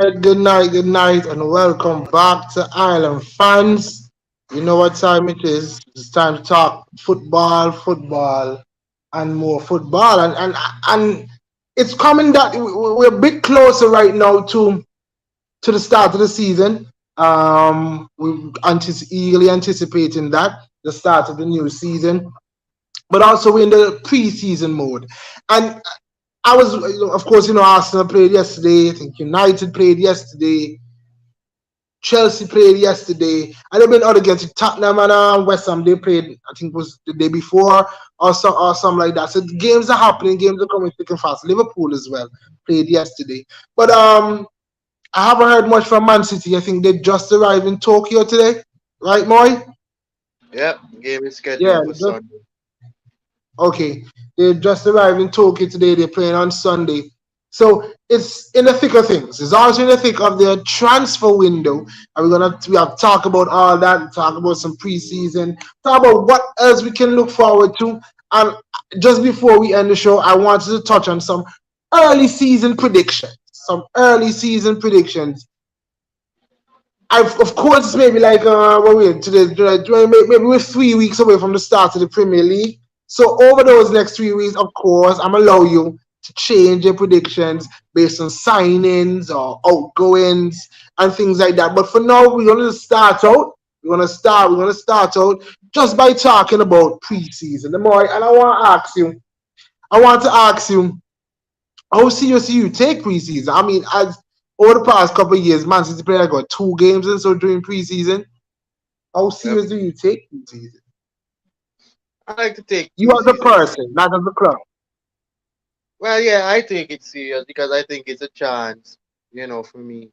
Good night, and welcome back to Ireland fans. You know what time it is? It's time to talk football, and more football. And it's coming that we're a bit closer right now to the start of the season. We're eagerly anticipating that the start of the new season, but also we're in the preseason mode. And I was, of course, Arsenal played yesterday. I think United played yesterday. Chelsea played yesterday, and they've been other games. Tottenham and West Ham, they played, I think it was the day before or something like that. So the games are happening, games are coming thick and fast. Liverpool as well played yesterday. But I haven't heard much from Man City. I think they just arrived in Tokyo today, right, Moy? Yep, game is Yeah, scheduled for just Sunday. okay. They just arrived in Tokyo today. They're playing on Sunday. So it's in the thick of things. It's also in the thick of the transfer window. And we have talk about all that, talk about some preseason, talk about what else we can look forward to. And just before we end the show, I wanted to touch on some early season predictions. Some early season predictions. Of course, maybe like what we today, maybe we're 3 weeks away from the start of the Premier League. So over those next 3 weeks, of course, I'm allow you to change your predictions based on signings or outgoings and things like that. But for now, we're gonna start out. We're gonna start out just by talking about preseason. The more, and I want to ask you, how serious do you take preseason? I mean, as over the past couple of years, Man City played like what, 2 games and so during preseason. How Yep. serious do you take preseason? I like to take You as a preseason. person, not as a club. Well, yeah, I take it serious because I think it's a chance, for me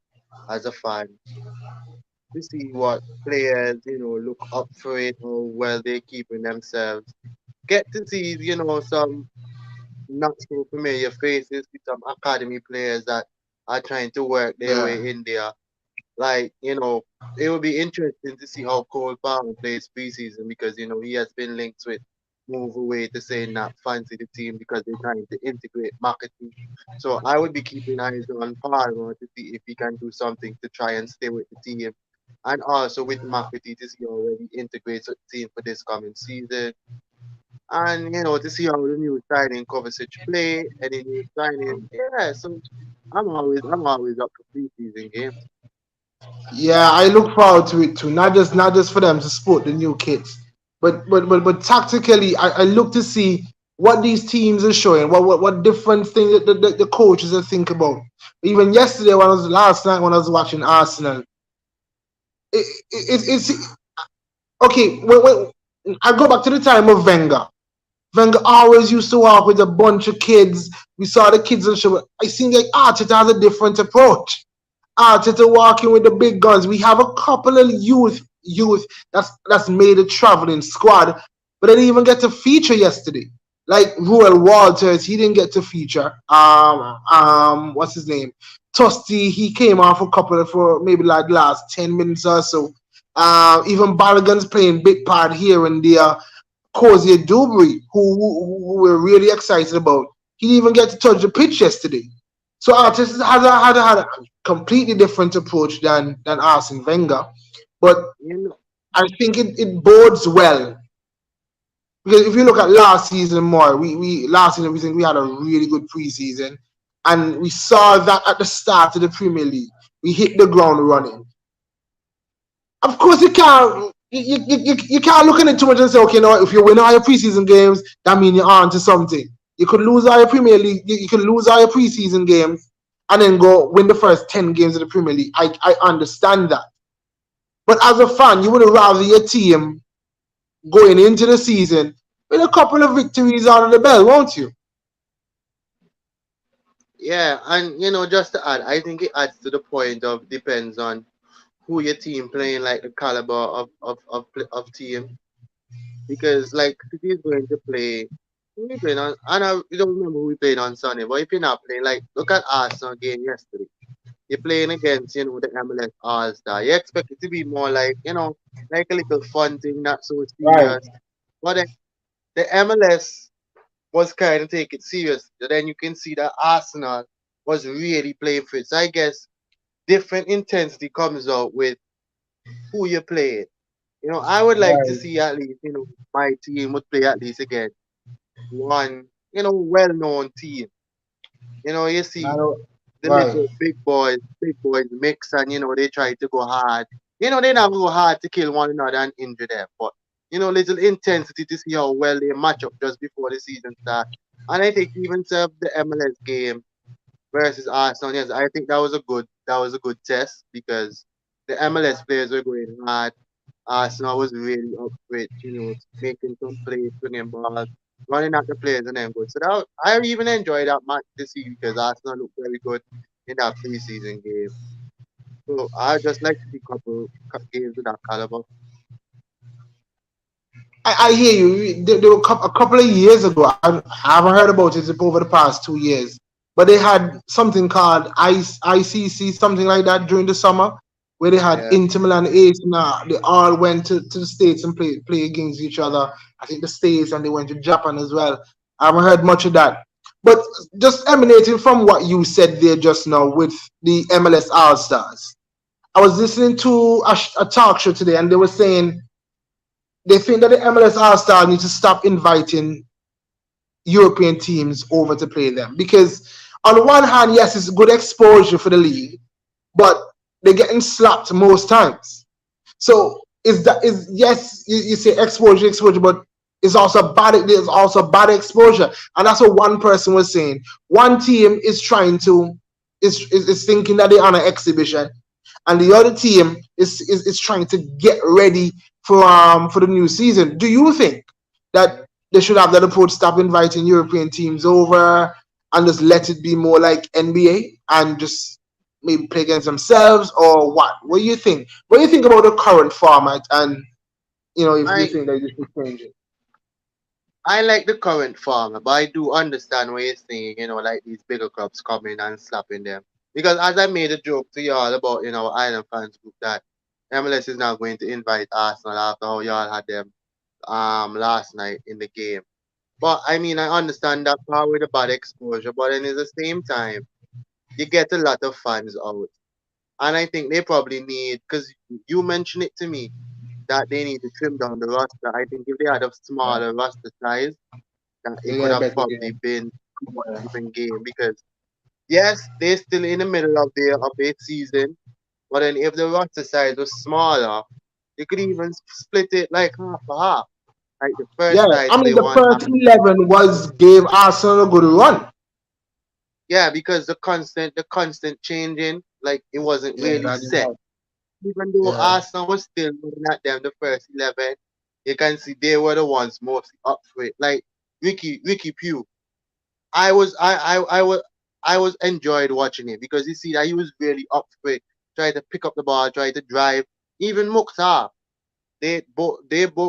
as a fan to see what players, look up for it, how well they're keeping themselves. Get to see, some not so familiar faces with some academy players that are trying to work their Yeah. way in there. Like, it would be interesting to see how Cole Palmer plays preseason because, he has been linked with move away to say not fancy the team because they're trying to integrate marketing. So I would be keeping eyes on Palmer to see if he can do something to try and stay with the team. And also with McAtee to see how well he integrates with the team for this coming season. And, to see how the new signing Kovacic play, any new signing. Yeah, so I'm always up for preseason games. Yeah, I look forward to it too. Not just for them to support the new kids, but tactically, I look to see what these teams are showing, what different things that the coaches are think about. Even yesterday, last night when I was watching Arsenal, it's okay. I go back to the time of Wenger. Wenger always used to walk with a bunch of kids. We saw the kids on the show. I think like Arteta has a different approach. Arteta walking with the big guns. We have a couple of youth that's made a traveling squad, but they didn't even get to feature yesterday. Like Royal Walters, he didn't get to feature. What's his name? Tosti, he came off a couple of for maybe like last 10 minutes or so. Even Balogun's playing big part here and there. Cozier Dubry, who we're really excited about, he didn't even get to touch the pitch yesterday. So Arteta had a completely different approach than Arsene Wenger, but You know, I think it bodes well because if you look at last season more, we last season we think we had a really good preseason, and we saw that at the start of the Premier League, we hit the ground running. Of course, you can't look at it too much and say, okay, you know what, if you win all your preseason games, that means you're on to something. You could lose all your Premier League, you could lose all your preseason games, and then go win the first 10 games of the Premier League. I understand that, but as a fan, you would rather your team going into the season with a couple of victories under the belt, won't you? yeah, and just to add, I think it adds to the point of depends on who your team playing, like the caliber of team. Because like City is going to play, who we playing on? I know you don't remember who we played on Sunday, but if you're not playing, like look at Arsenal game yesterday. You're playing against, the MLS All Star. You expect it to be more like, like a little fun thing, not so Right. serious. But then the MLS was kind of take it serious. So then you can see that Arsenal was really playing for it. So I guess different intensity comes out with who you play. I would like to see at least, my team would play at least against one, well-known team. You I see don't, the right. little big boys mix and, they try to go hard. They never go hard to kill one another and injure them, but, little intensity to see how well they match up just before the season starts. And I think even serve the MLS game versus Arsenal, yes, I think that was a good test because the MLS players were going hard. Arsenal was really up for it, making some plays, swinging balls, running at the players and then good. So I even enjoyed that match to see because Arsenal looked very good in that preseason game. So I just like to see games with that caliber. I hear you. There were a couple of years ago. I haven't heard about it over the past 2 years, but they had something called ICC, something like that during the summer, where they had Yeah. Inter Milan, AC. Now they all went to the states and play against each other. I think the states and they went to Japan as well. I haven't heard much of that, but just emanating from what you said there just now with the MLS All Stars. I was listening to a talk show today, and they were saying they think that the MLS All Star needs to stop inviting European teams over to play them because, on the one hand, yes, it's good exposure for the league, but they're getting slapped most times. So is that is yes, you say exposure, but there's also bad exposure, and that's what one person was saying. One team is trying to is thinking that they're on an exhibition, and the other team is trying to get ready for the new season. Do you think that they should have that approach, stop inviting European teams over and just let it be more like NBA and just maybe play against themselves, or what? What do you think? What do you think about the current format, and if you I think that you should change it? I like the current format, but I do understand what you're saying, like these bigger clubs coming and slapping them. Because as I made a joke to y'all about, Island fans group that MLS is now going to invite Arsenal after how y'all had them last night in the game. But I mean I understand that part with the bad exposure, but then at the same time you get a lot of fans out. And I think they probably need because you mentioned it to me that they need to trim down the roster. I think if they had a Right. smaller roster size, that They it could get a have better probably game. been a more Yeah. even game because yes, they're still in the middle of their season, but then if the roster size was smaller, you could even split it like half a half. Like the Yeah, first night I mean play the one half. first 11 was gave Arsenal a good run. Yeah, because the constant changing, like it wasn't Yeah, really that is set. right. Even though Yeah. Arsenal was still looking at them the first 11, you can see they were the ones mostly up for it. Like Ricky Pugh, I was enjoyed watching it because you see that he was really up for it, trying to pick up the ball, trying to drive. Even Mukhtar, they both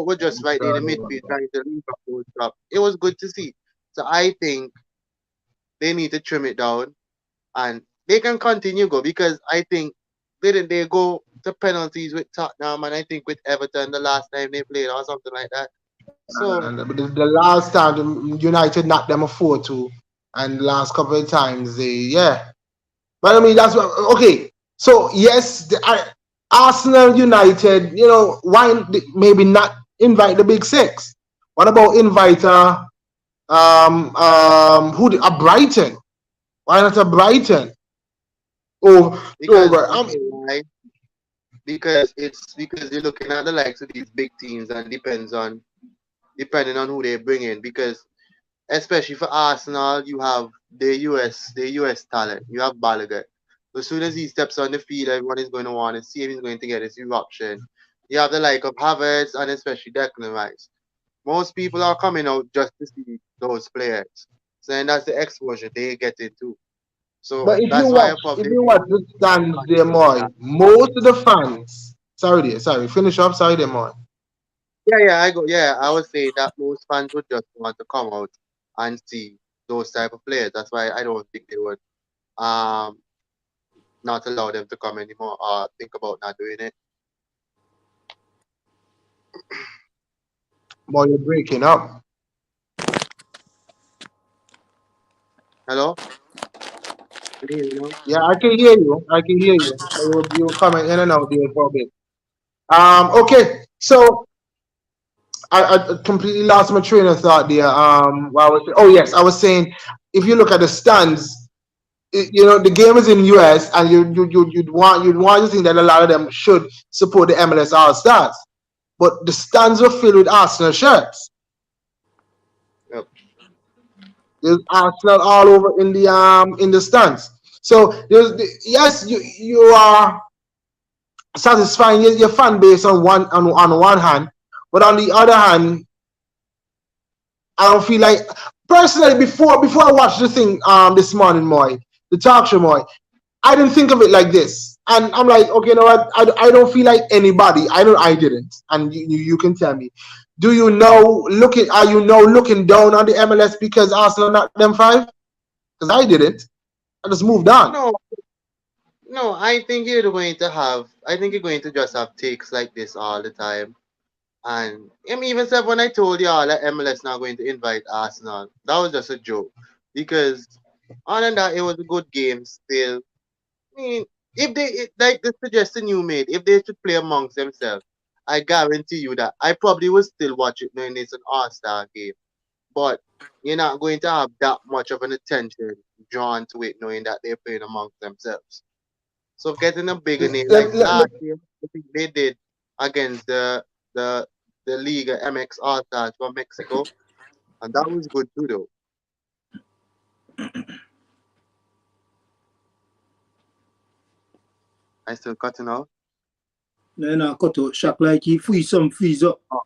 were just right there in the midfield trying to link up those stuff. It was good to see. So I think they need to trim it down and they can continue go because I think didn't they go to penalties with Tottenham and I think with Everton the last time they played or something like that. So And the last time United knocked them a 4-2, and the last couple of times yeah. But I mean that's what okay. So yes, Arsenal United, why maybe not invite the big six? What about invite a Brighton? Why not a Brighton over because over? you know why? Because it's because you're looking at the likes of these big teams and depending on who they bring in because especially for Arsenal, you have the US talent. You have Balogun. So as soon as he steps on the field, everyone is going to want to see if he's going to get his eruption. You have the like of Havertz and especially Declan Rice. Most people are coming out just to see those players. So and that's the exposure they get into. So But that's why I if probably you watch the stands there, more most of the fans. Sorry, finish up. Sorry, there, more. yeah, I was saying that most fans would just want to come out and see those type of players. That's why I don't think they would um not allow them to come anymore or think about not doing it. More you're breaking up. Hello? Yeah, I can hear you. I can hear you. You were coming in and out there for a bit. Okay, so I completely lost my train of thought there. Oh yes, I was saying if you look at the stands, the game is in US, and you'd want to think that a lot of them should support the MLS All Stars, but the stands are filled with Arsenal shirts. Yep. There's Arsenal all over in the stands. So yes, you are satisfying your fan base on one hand, but on the other hand, I don't feel like personally before I watched the thing this morning, Moy, the talk show, Moy, I didn't think of it like this, and I'm like, okay, you know what? I don't feel like anybody. I didn't, and you can tell me. Do you know looking? Are you now looking down on the MLS because Arsenal not them five? Because I didn't. I just moved on. No, no, I think you're going to have, I think you're going to just have takes like this all the time. And I mean, even said when I told y'all that MLS not going to invite Arsenal, that was just a joke. Because other than that, it was a good game still. I mean, if like the suggestion you made, if they should play amongst themselves, I guarantee you that I probably will still watch it knowing it's an all-star game. But you're not going to have that much of an attention drawn to it knowing that they're playing amongst themselves. So getting a bigger name like Let, let, let, last year, I think they did against the the Liga MX All Stars from Mexico, and that was good too though. I still cutting out. Then I cut out shock like he freeze up. Oh,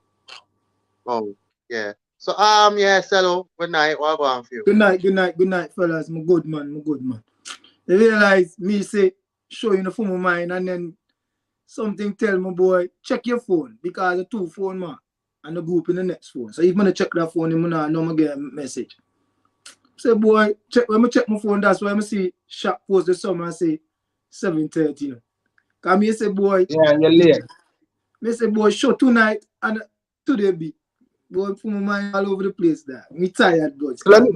oh yeah. So yeah, hello, good night. What about you? Good night, fellas. My good man. You realize me say show you the phone of mine and then something tell my boy check your phone because the two phone man and the group in the next phone. So if I check that phone, I know I get a message. Say boy, when I check my phone, that's why I see shop post the summer and say 7:30. Cause me say boy, yeah, you're late. me say boy show tonight and today be. Boy, put my mind all over the place there. Me tired, God. So let me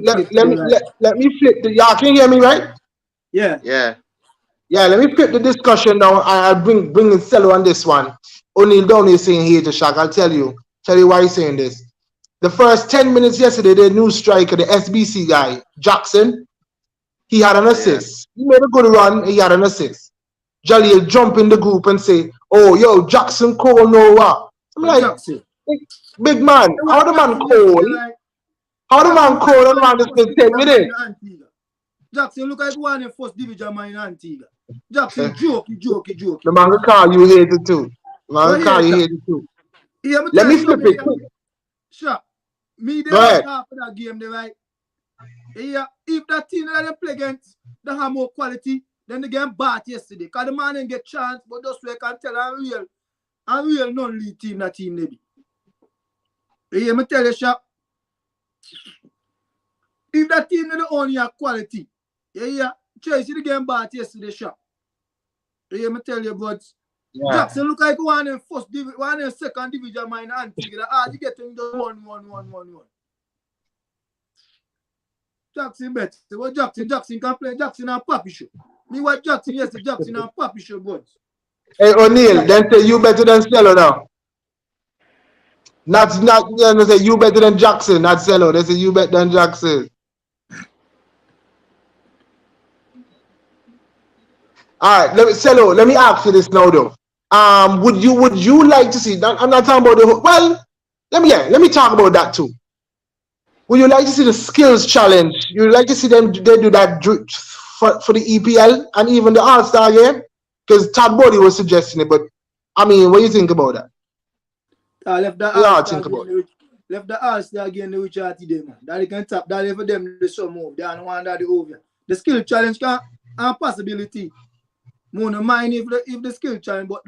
flip the. Y'all can hear me, right? Yeah. Yeah. Yeah, let me flip the discussion now. I'll bring in Cello on this one. O'Neal Downey is saying here to Shaq. I'll tell you why he's saying this. The first 10 minutes yesterday, the new striker, the SBC guy, Jackson, he had an Oh yeah. assist. He made a good run, he had an assist. Jalil jump in the group and say, oh, yo, Jackson Cole, no what? I'm But like, Jackson. big man, how the man Jackson Cole? yesterday, like, How the Jackson man look like Cole and one man of just the first been 10 division man minutes? in Antigua. Jackson look like one of the first division man in Antigua. Jackson jokey. The man will call you hated too. The man What will call you hater? hated too. Yeah, me Let tell me you flip something it here. quick. Sure. Me they Go watch ahead. half of that game, they right? Yeah, if that team that they play against, they have more quality, then they get bad yesterday. Because the man didn't get chance, but just so I can tell I'm real non-league team that team they be. Yeah, me tell you, sure. If that team they only have quality, yeah. Chelsea the game bad yesterday, sure. Yeah, me tell you, but Yeah. Jackson look like one in one in second division man in Antigua. That hard to get him just one. Jackson better. What Jackson can play Jackson and Papi show. Me what Jackson yesterday, Jackson and Papi show, but Hey O'Neal, then say you better than Cello now. Not you know, say you better than Jackson, not Cello. They say you better than Jackson. All right, Cello, let me ask you this now though. Would you like to see? I'm not talking about the well. Let me talk about that too. Would you like to see the skills challenge? You'd like to see them they do that for the EPL and even the All Star game? Because Todd Boddy was suggesting it, but I mean, what do you think about that? I left the What All y'all Star think about it? again. Left the All Star again the which are today, man. That they can tap that for them the some move. They are one that the over. The skill challenge can and possibility. More no mind if the skill challenge, but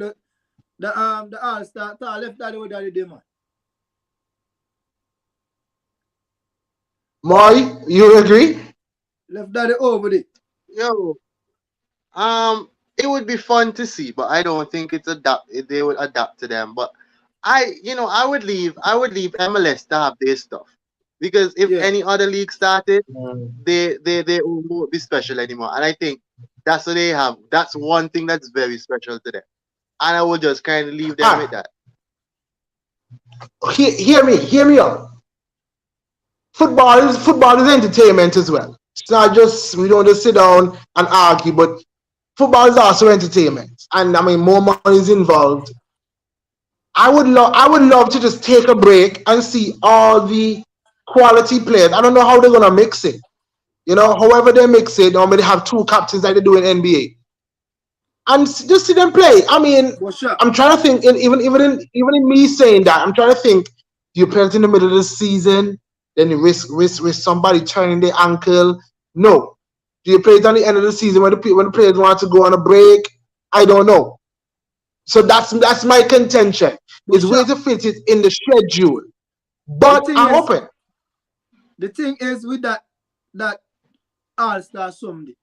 the All Star left that way that the day, man. Moy, you agree? Left that over there. Yo, it would be fun to see, but I don't think they would adapt to them. But I would leave MLS to have their stuff. Because if Yeah. any other league started, Mm. they won't be special anymore. And I think that's what they have. That's one thing that's very special to them. And I will just kind of leave them with Ah, that. hear me out. Football is entertainment as well. It's not just we don't just sit down and argue, but football is also entertainment. And I mean more money is involved. I would love to just take a break and see all the quality players. I don't know how they're gonna mix it. However they mix it, or maybe they have two captains like they do in NBA, and just see them play. I mean, But sure. I'm trying to think. Even in me saying that, I'm trying to think. Do you play it in the middle of the season? Then you risk somebody turning their ankle. No. Do you play it on the end of the season when the players want to go on a break? I don't know. So that's my contention. But Is way sure. to fit it in the schedule. The But thing I'm is, open. with that All Star Sunday,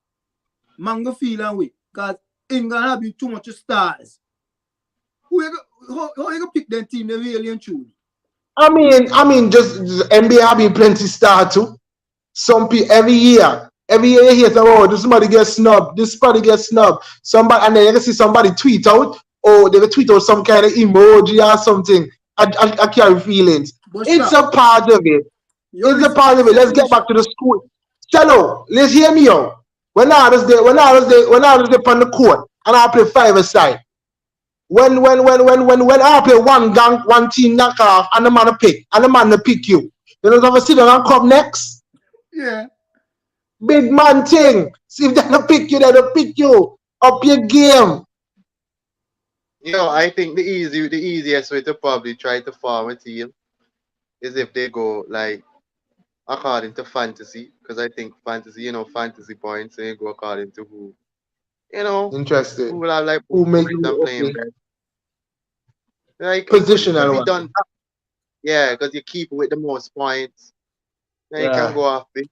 Mango feel and way, because England have been too much stars. How you gonna pick them team they really and truly? I mean, just NBA having plenty star too. Some people every year you hear oh, this somebody gets snubbed, this somebody gets snubbed. Somebody, and then you can see somebody tweet out, or they will tweet out some kind of emoji or something. I carry feelings. But It's sure, a part of it. you It's a part respect of it. the Let's get back to definition. the school. Cello, let's hear me out. When I was there on the court and I play five aside. When I play one gang, one team knock off and the man to pick and the man to pick you. You know have a sit down and come next. Yeah. Big man thing. See if they don't pick you, they don't pick you. Up your game. I think the easiest way to probably try to form a team is if they go like according to fantasy, because I think fantasy, fantasy points, and you go according to you know, who Interesting. will have like more Who make points and you playing okay? best. Like it could Positional be one. done, yeah, because you keep with the most points, then you can Yeah. go off big.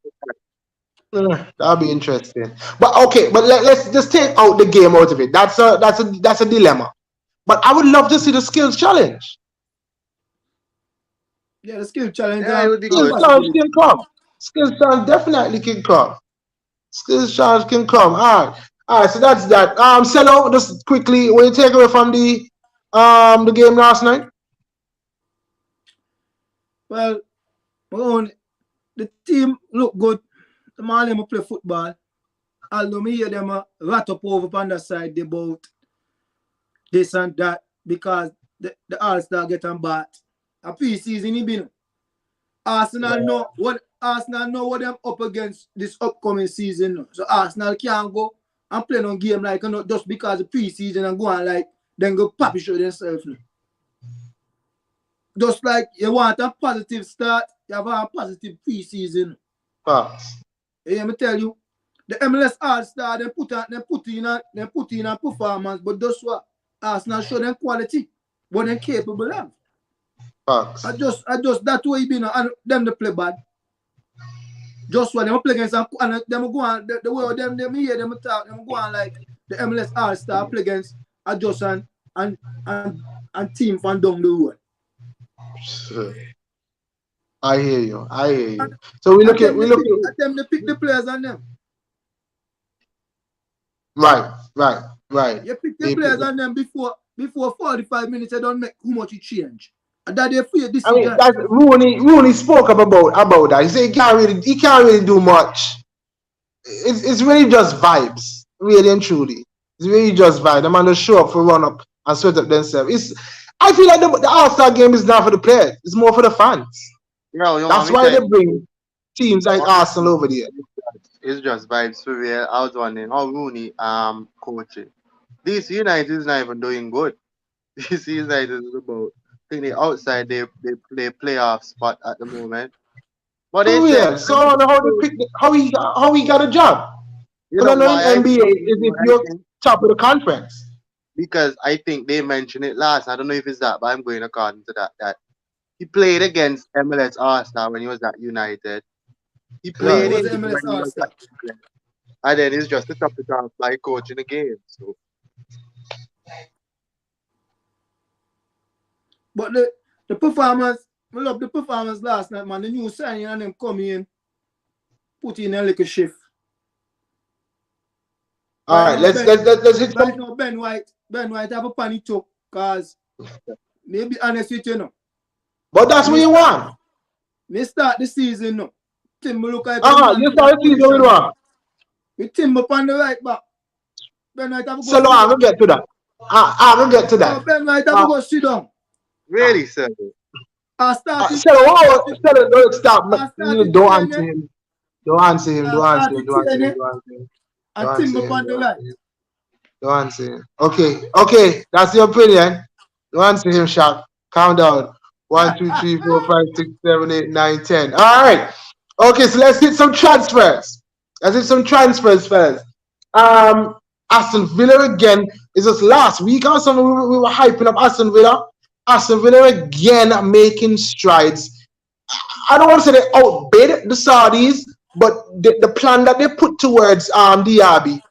That'll be interesting. But okay, but let's just take out the game out of it. That's a dilemma. But I would love to see the skills challenge. Yeah, the skill challenge Yeah, it would be are Skills good. challenge possibility. can come. Skills challenge definitely can come. Skills challenge can come. All right. So that's that. Cello, just quickly, what you take away from the game last night? Well, my own the team look good. The man them play football. Although me hear them rat up over on the side about this and that because the All-Star get on bat. A pre-season he been. Arsenal know what them up against this upcoming season. No. So Arsenal can't go and play no game like just because the pre-season and go on like then go papi show themselves. No. Just like you want a positive start, you have a positive pre-season. Facts. Let me tell you, the MLS All-Star they put in a performance, but those what Arsenal show them quality, what they're capable of. Facts. I just that way been and them they play bad. Just what them play against and them go on the way them hear them talk, them go on like the MLS All-Star play against just and and team from down the road. I hear you. I hear you. So we And look at them we they look pick at at them they pick the players on them. right. You pick the They pick players on them before 45 minutes, they don't make too much change. And that they fear I mean, decision. that's Rooney spoke up about that. He said he can't really do much. It's really just vibes, really and truly. It's really just vibes. The man just show up for run up and sweat up themselves. I feel like the All Star game is not for the players. It's more for the fans. You want That's me why tell they you, bring teams like honestly, Arsenal over there. it's just vibes for real. I was wondering how Rooney coaching. This United is not even doing good. This United is about I think they outside they play playoff spot at the moment. But they For said real. So I don't know how he got a job. you Because know I know in why I NBA think is if I you're think top of the conference. because I think they mentioned it last. I don't know if it's that, but I'm going according to that he played against MLS All-Star when he was at United. He When he played Right. was the in there MLS when he All was at Star. England. And then he's just a top of the fly coach in the game. So But the performance I love the performance last night, man. The new signing and them come in, put in a little shift. All right, let's hit Right some. now, Ben White have a panic talk, cause maybe honest with you, know. But that's what you want. Me start the season now. Timber look like a man You in start that the season with position. what? With Timber on the right back. Ben White have to So go no, sit I'm down. gonna get to that. I'm gonna get to No, that. Ben White have to go sit down. Really, sir? I started. Don't stop. I started Don't answer training. him. Don't answer him. I Don't answer him. started Don't answer him. training. Don't answer him. And Don't answer Timber him. on the right. Don't answer him. Okay. That's your opinion. Don't answer him, Shaq. Calm down. 1, 2, 3, 4, 5, 6, 7, 8, 9, 10. All right. Okay, so let's hit some transfers. Fellas. Aston Villa again. Is this last week or something? We were hyping up Aston Villa. Aston Villa again making strides. I don't want to say they outbid the Saudis, but the plan that they put towards Diaby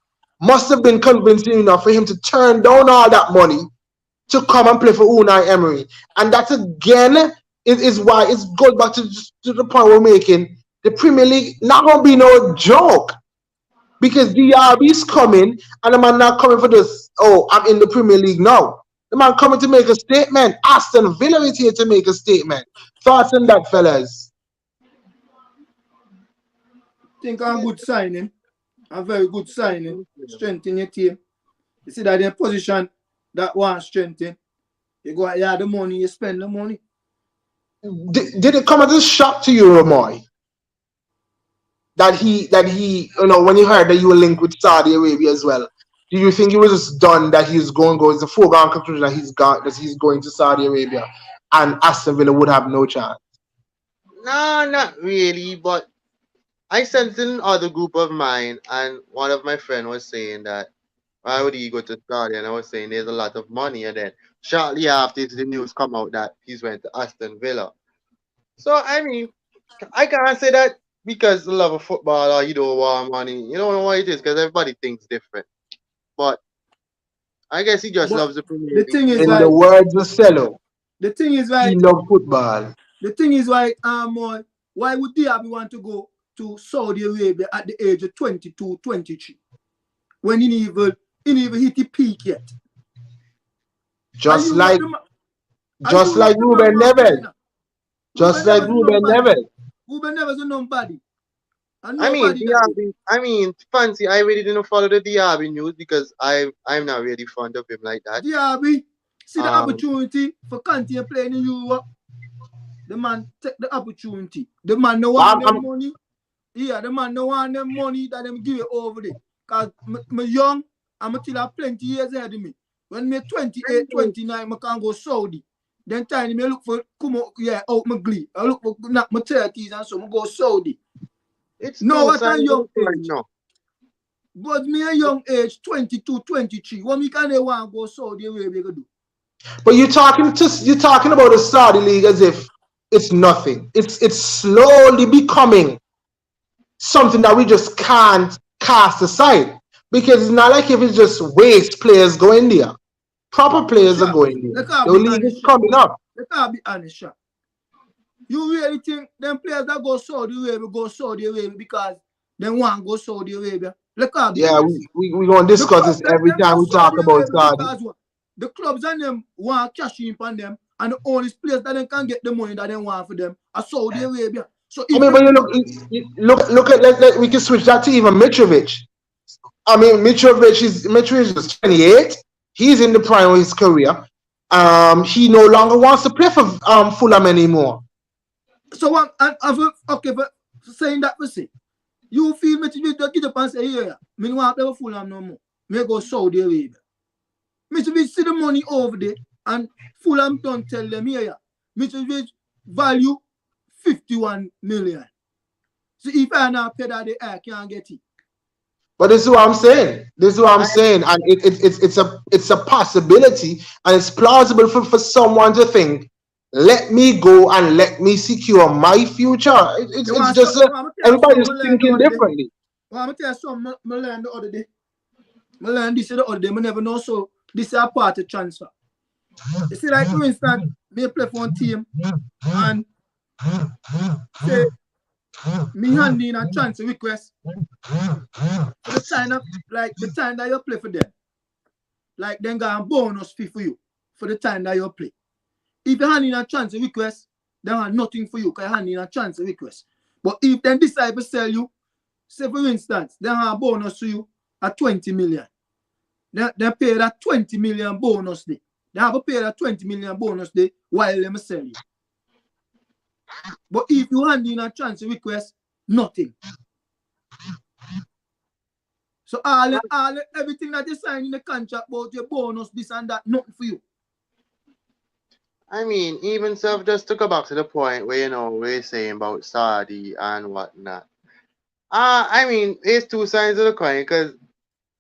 must have been convincing enough for him to turn down all that money to come and play for Unai Emery. And that again is why it goes back to the point we're making. The Premier League not gonna be no joke. Because Diaby's coming and the man not coming for this, I'm in the Premier League now. The man coming to make a statement. Aston Villa is here to make a statement. Thoughts on that, fellas? Think I'm good signing. A very good signing. Strengthen your team. You see that in a position that wants strengthen. You go out, you have the money, you spend the money. Did it come as a shock to you, Romoy? That he, when you heard that you were linked with Saudi Arabia as well, do you think it was just done that he's going to go? It's a foregone conclusion that he's going to Saudi Arabia, and Aston Villa would have no chance. No, not really. But I sent in another group of mine, and one of my friend was saying that why would he go to Saudi? And I was saying there's a lot of money, and then shortly after the news come out that he's went to Aston Villa. So I mean, I can't say that because the love of football or you don't want money. You don't know what it is because everybody thinks different. But I guess he just loves the Premier The League. thing is, In like, the words of Cello, the thing is, he like, loves football. the thing is, like, why would Diaby want to go to Saudi Arabia at the age of 22, 23 when he never hit the peak yet? Just like Ruben Neves. Just like Ruben Neves. Ruben Neves is nobody. And I mean, nobody that Diaby, fancy. I really didn't follow the Diaby news because I'm not really fond of him like that. Diaby see the opportunity for continue playing in Europe. The man take the opportunity. The man no want them money. Yeah, the man no want them money that them give it over there. Cause me young, I'm still have plenty years ahead of me. When me 28, 29, I can go Saudi. Then time me look for come out my glee. I look for knock my 30s and so I go Saudi. It's no, what a young age. No. But me a young age, 22, 23. What me can they want to go Saudi Arabia to do? But you're talking about the Saudi league as if it's nothing. It's slowly becoming something that we just can't cast aside. Because it's not like if it's just waste players go India. Proper players are going there. The league is coming up. They can't be honest, Shaq. You really think them players that go Saudi Arabia because they want to go Saudi Arabia? Yeah, we're going to discuss this every time we talk about Saudi. The clubs and them want cash in on them, and the only place that they can get the money that they want for them are Saudi Arabia. So if look at we can switch that to even Mitrovic. I mean, Mitrovic is just 28. He's in the prime of his career. He no longer wants to play for Fulham anymore. So okay, but saying that we say, you feel Mitrovic get up and say, yeah, me don't want to play for Fulham no more. Me go Saudi Arabia. Mitrovic see the money over there, and Fulham don't tell them here. Mitrovic value 51 million. So if I not pay that, I can't get it. But this is what I'm saying. And it's a possibility, and it's plausible for someone to think, let me go and let me secure my future. It's just everybody's thinking differently. Well, I'm gonna tell you something. I learned the other day. I learned this the other day. I never know. So this is a part of transfer. You see, like for instance, me play for one team, and say me hand in a transfer request for the time of, like the time that you play for them. Like then got a bonus fee for you for the time that you play. If you hand in a transfer request, they have nothing for you because you hand in a transfer request. But if they decide to sell you, say for instance, they have a bonus to you at 20 million. They pay that 20 million bonus day. They have to pay that 20 million bonus day while they sell you. But if you hand in a transfer request, nothing. So everything that you sign in the contract about your bonus, this and that, nothing for you. I mean, even so, just to go back to the point where, we're saying about Saudi and whatnot. I mean, it's two sides of the coin because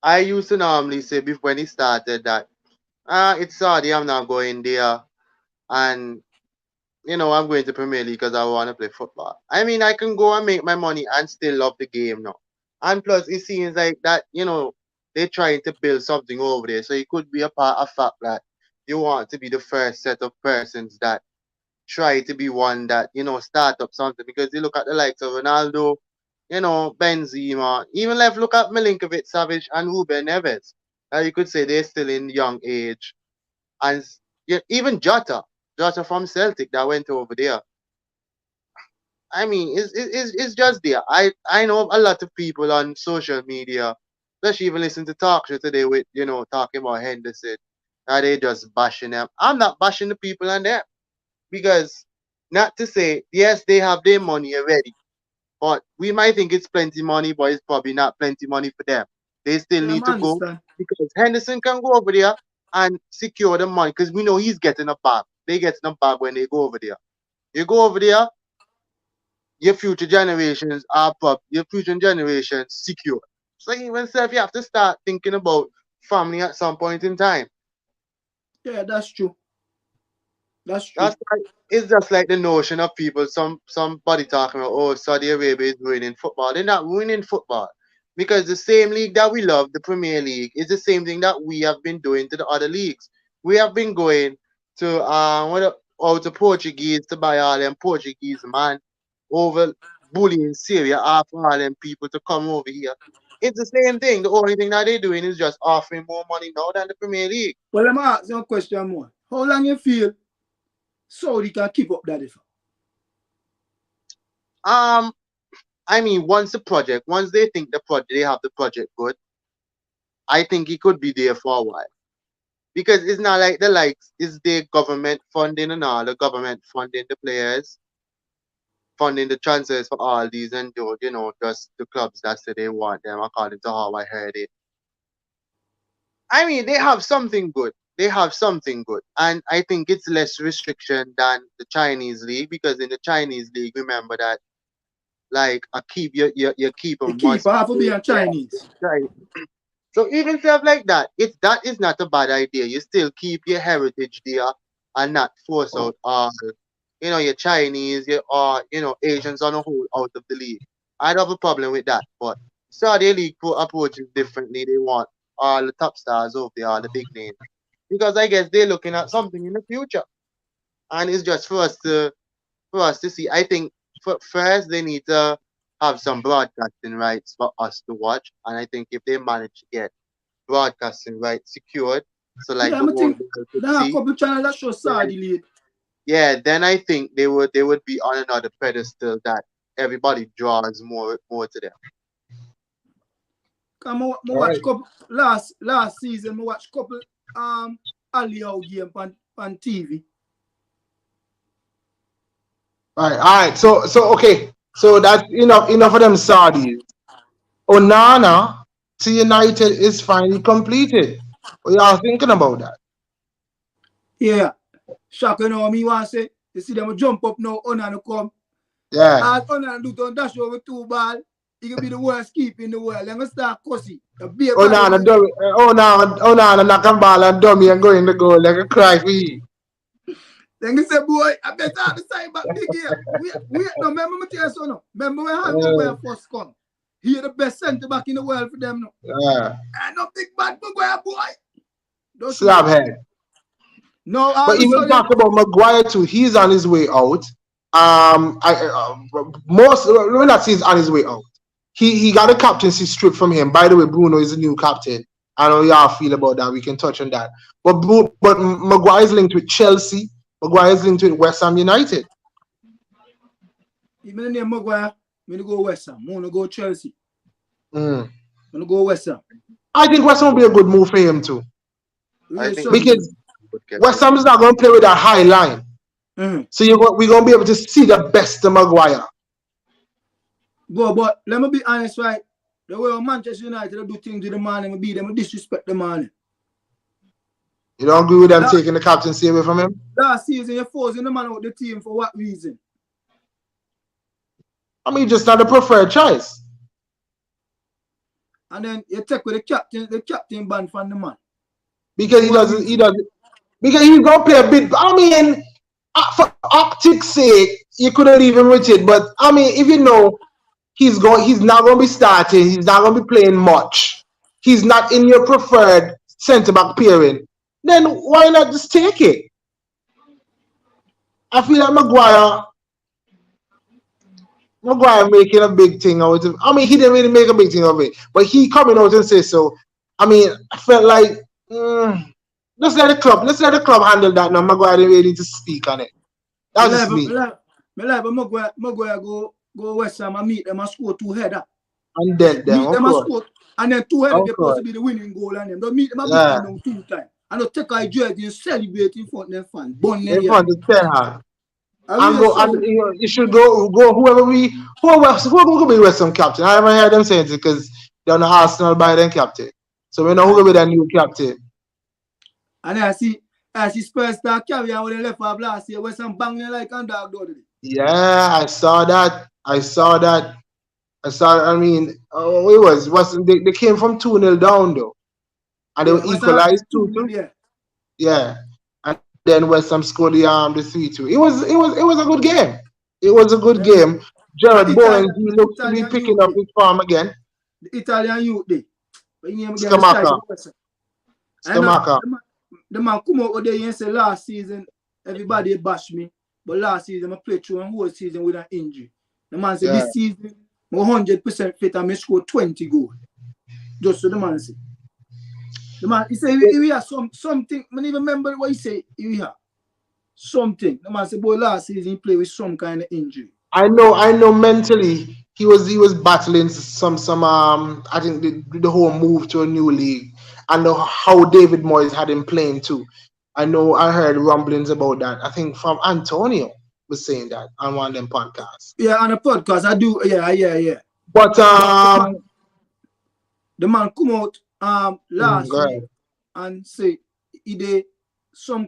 I used to normally say before when he started that, it's Saudi, I'm not going there. And, I'm going to Premier League because I want to play football. I mean, I can go and make my money and still love the game now. And plus, it seems like that, they're trying to build something over there. So it could be a part of fact that you want to be the first set of persons that try to be one that, start up something. Because you look at the likes of Ronaldo, Benzema, even look at Milinkovic, Savic, and Ruben Neves. You could say they're still in young age. And yeah, even Jota from Celtic that went over there. I mean, it's just there. I know a lot of people on social media, especially even listen to talk show today with, talking about Henderson. And they just bashing them. I'm not bashing the people on them. Because not to say, yes, they have their money already. But we might think it's plenty money, but it's probably not plenty money for them. They still Yeah, need I to go understand. because Henderson can go over there and secure the money because we know he's getting a bag. They get a bag when they go over there. You go over there, your future generations are your future generations secure. So even if you have to start thinking about family at some point in time. Yeah, that's true. That's true. That's like it's just like the notion of people. Somebody talking about Saudi Arabia is ruining football. They're not ruining football because the same league that we love, the Premier League, is the same thing that we have been doing to the other leagues. We have been going to to Portuguese to buy all them Portuguese man over bullying Syria after all them people to come over here. It's the same thing. The only thing that they're doing is just offering more money now than the Premier League. Well, let me ask you a question more. How long you feel Saudi can keep up that effort? Um, I mean, once they think they have the project good, I think it could be there for a while. Because it's not like the likes, is the government funding and all, the government funding the players, funding the transfers for all these and just the clubs that say they want them according to how I heard it. I mean, they have something good. They have something good. And I think it's less restriction than the Chinese league because in the Chinese league, remember that like a keep your keeper The must keeper have to be a yeah, Chinese. right. So even stuff like that, that is not a bad idea. You still keep your heritage there and not force out all, your Chinese, your Asians on the whole out of the league. I don't have a problem with that. But Saudi League approaches differently. They want all the top stars over there, all the big names. Because I guess they're looking at something in the future. And it's just for us to see. I think first they need to have some broadcasting rights for us to watch. And I think if they manage to get broadcasting rights secured, so like Yeah, the I whole think world could there are a see, couple channels that show then Saudi lead. yeah, then I think they would be on another pedestal that everybody draws more to them. Come I All watch right. couple last season. I watch couple Aliyah game on TV. All right. So okay. So that's enough of them Saudis. Onana to United is finally completed. What y'all thinking about that? Yeah, shock you know me want say. You see them jump up now. Onana come. Yeah. As Onana do to dash over two ball, he can be the worst keeper in the world. Let me start cussing. The beer body Onana man. dummy. Onana knock a ball and dummy and go in the goal like a cry for you. Then he say, boy, I better have the side back big here. We no remember me tell you so no. Remember when Uh, Maguire first come. He the best centre back in the world for them now. yeah. And no big bad Maguire boy. Don't Slab worry. head. No, all But of a even sudden, talk about Maguire too. He's on his way out. Most let me not say he's on his way out. He got a captaincy stripped from him. By the way, Bruno is the new captain. I know y'all feel about that. We can touch on that. But Maguire is linked with Chelsea. Maguire is linked with West Ham United. Even the name Maguire, I'm gonna go West Ham. I'm gonna go Chelsea. Mm. I'm gonna go West Ham. I think West Ham will be a good move for him too, I Real think he son. because would get West it. Ham is not going to play with that high line. Mm-hmm. So we're going to be able to see the best of Maguire. But let me be honest, right? The way Manchester United do things with the man, and be them disrespect the man. You don't agree with them Last, taking the captaincy away from him? last season, you forcing the man out the team for what reason? I mean, just not the preferred choice. And then you take with the captain ban from the man. Because For what reason? because he's going to play a bit. I mean, for optics' sake, you couldn't leave him with it. But I mean, if you know he's not going to be starting, he's not going to be playing much, he's not in your preferred centre back pairing, then why not just take it? I feel like Maguire making a big thing out of. I mean, he didn't really make a big thing of it, but he coming out and say so. I mean, I felt like let's let the club handle that. Now Maguire didn't really need to speak on it. Me That's like, just me me. like, me like, Maguire go West Ham and meet them and score two header. And dead them, Meet of them and course, score, and then two header of supposed to course. be the winning goal and them. Don't meet them and beat Yeah, them down 2 times. And don't take our jersey and celebrate in front of them fans. Burn their in yard. front of Ten Hag. I And really go and son. you should go whoever could be West Ham captain. I haven't heard them saying it because they're on Arsenal by them captain. So we know who will be the new captain. And I see Spurs start carry on with the left half last year. West Ham bang them like underdog the other day. Yeah, I saw that. I saw that. I saw. I mean, it was they came from 2-0 down though, and they were Yeah, West Ham equalized 2-0 2-2. there. Yeah, and then West Ham scored the 3-2. It was a good game. It was a good Yeah. game. Jared Bowen, he The looks to be Italian picking youth up day. his form again. The Italian youth day. But you name again the striker Skamaka, for West Ham. And Skamaka. the man come out there and say last season everybody bash me, but last season I played through a whole season with an injury. The man said Yeah. this season I'm 100% fit and I score 20 goals. Just so the man say. The man he say he have something. I don't even remember what he say. He have something. The man said, boy, last season he played with some kind of injury. I know mentally he was battling some I think the whole move to a new league and how David Moyes had him playing too. I know I heard rumblings about that. I think from Antonio was saying that on one of them podcasts. Yeah, on a podcast I do. Yeah. But But the man come out last go week ahead. and say he did some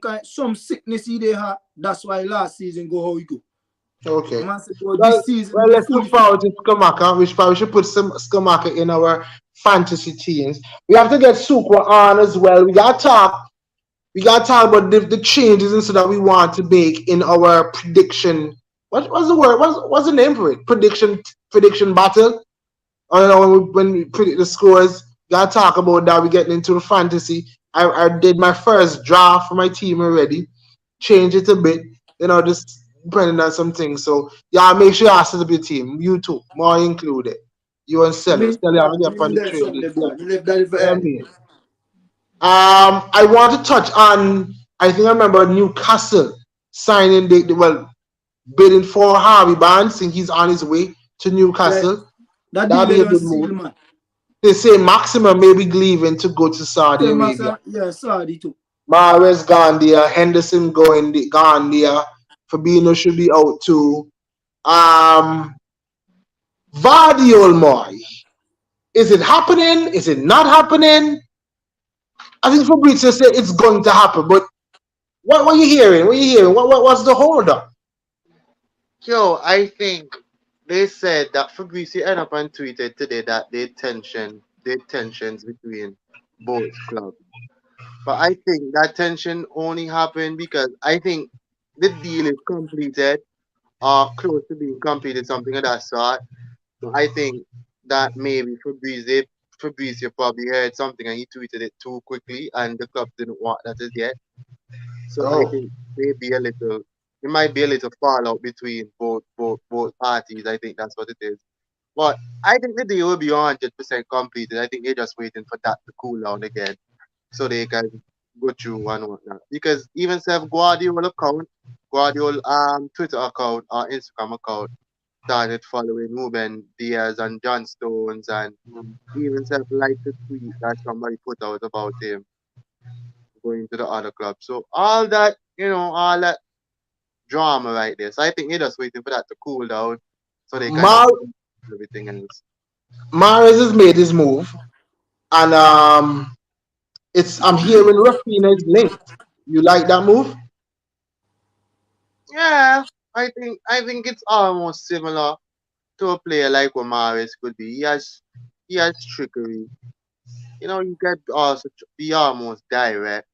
sickness he did have. That's why last season go how he go. The Okay. man said, well, Well, this season well, we let's fully look fit. forward to Skamaka. We probably should put some Skamaka in our fantasy teams. We have to get Sukwa on as well. We got to talk about the changes and so that we want to make in our prediction. What's the word? What's the name for it? Prediction battle. I don't know when we predict the scores. Got to talk about that. We're getting into the fantasy. I did my first draft for my team already. Change it a bit. Just depending on some things. So yeah, make sure you set up your team. You too, more included. You and Sally. Sally, I'm gonna get on the There train something this there, time. boy. Me left that for You know what I early. mean? I want to touch on. I think I remember Newcastle signing bidding for Harvey Barnes. Think he's on his way to Yeah, Newcastle. that That'll deal they be a don't good seal, move. man. They say Maxima may be leaving to go to Saudi Same as Arabia. yeah, Saudi too. Mahrez gone there. Henderson gone there. Fabinho should be out too. Um, Gvaridiol, Moy. Is it happening? Is it not happening? I think Fabrizio said it's going to happen, but what are you hearing? What are you hearing? What's the hold up? Yo, I think they said that Fabricio ended up and tweeted today that the tensions between both clubs. But I think that tension only happened because I think the deal is completed or close to being completed, something of that sort. So I think that maybe Fabrizio probably heard something and he tweeted it too quickly and the club didn't want that as yet. So I Oh, think maybe a little it might be a little fallout between both parties. I think that's what it is. But I think the deal will be 100% completed. I think they're just waiting for that to cool down again so they can go through and whatnot. Because even self Guardiola Twitter account or Instagram account started following Ruben Diaz and John Stones and even self liked the tweet that somebody put out about him going to the other club. So all that, all that drama right there. So I think they're just waiting for that to cool down so they can just Mar do everything else. Mahrez has made his move, and it's I'm hearing Rafinha is linked. You like that move? Yeah, I think it's almost similar to a player like Mahrez could be. He has trickery. You can also be almost direct,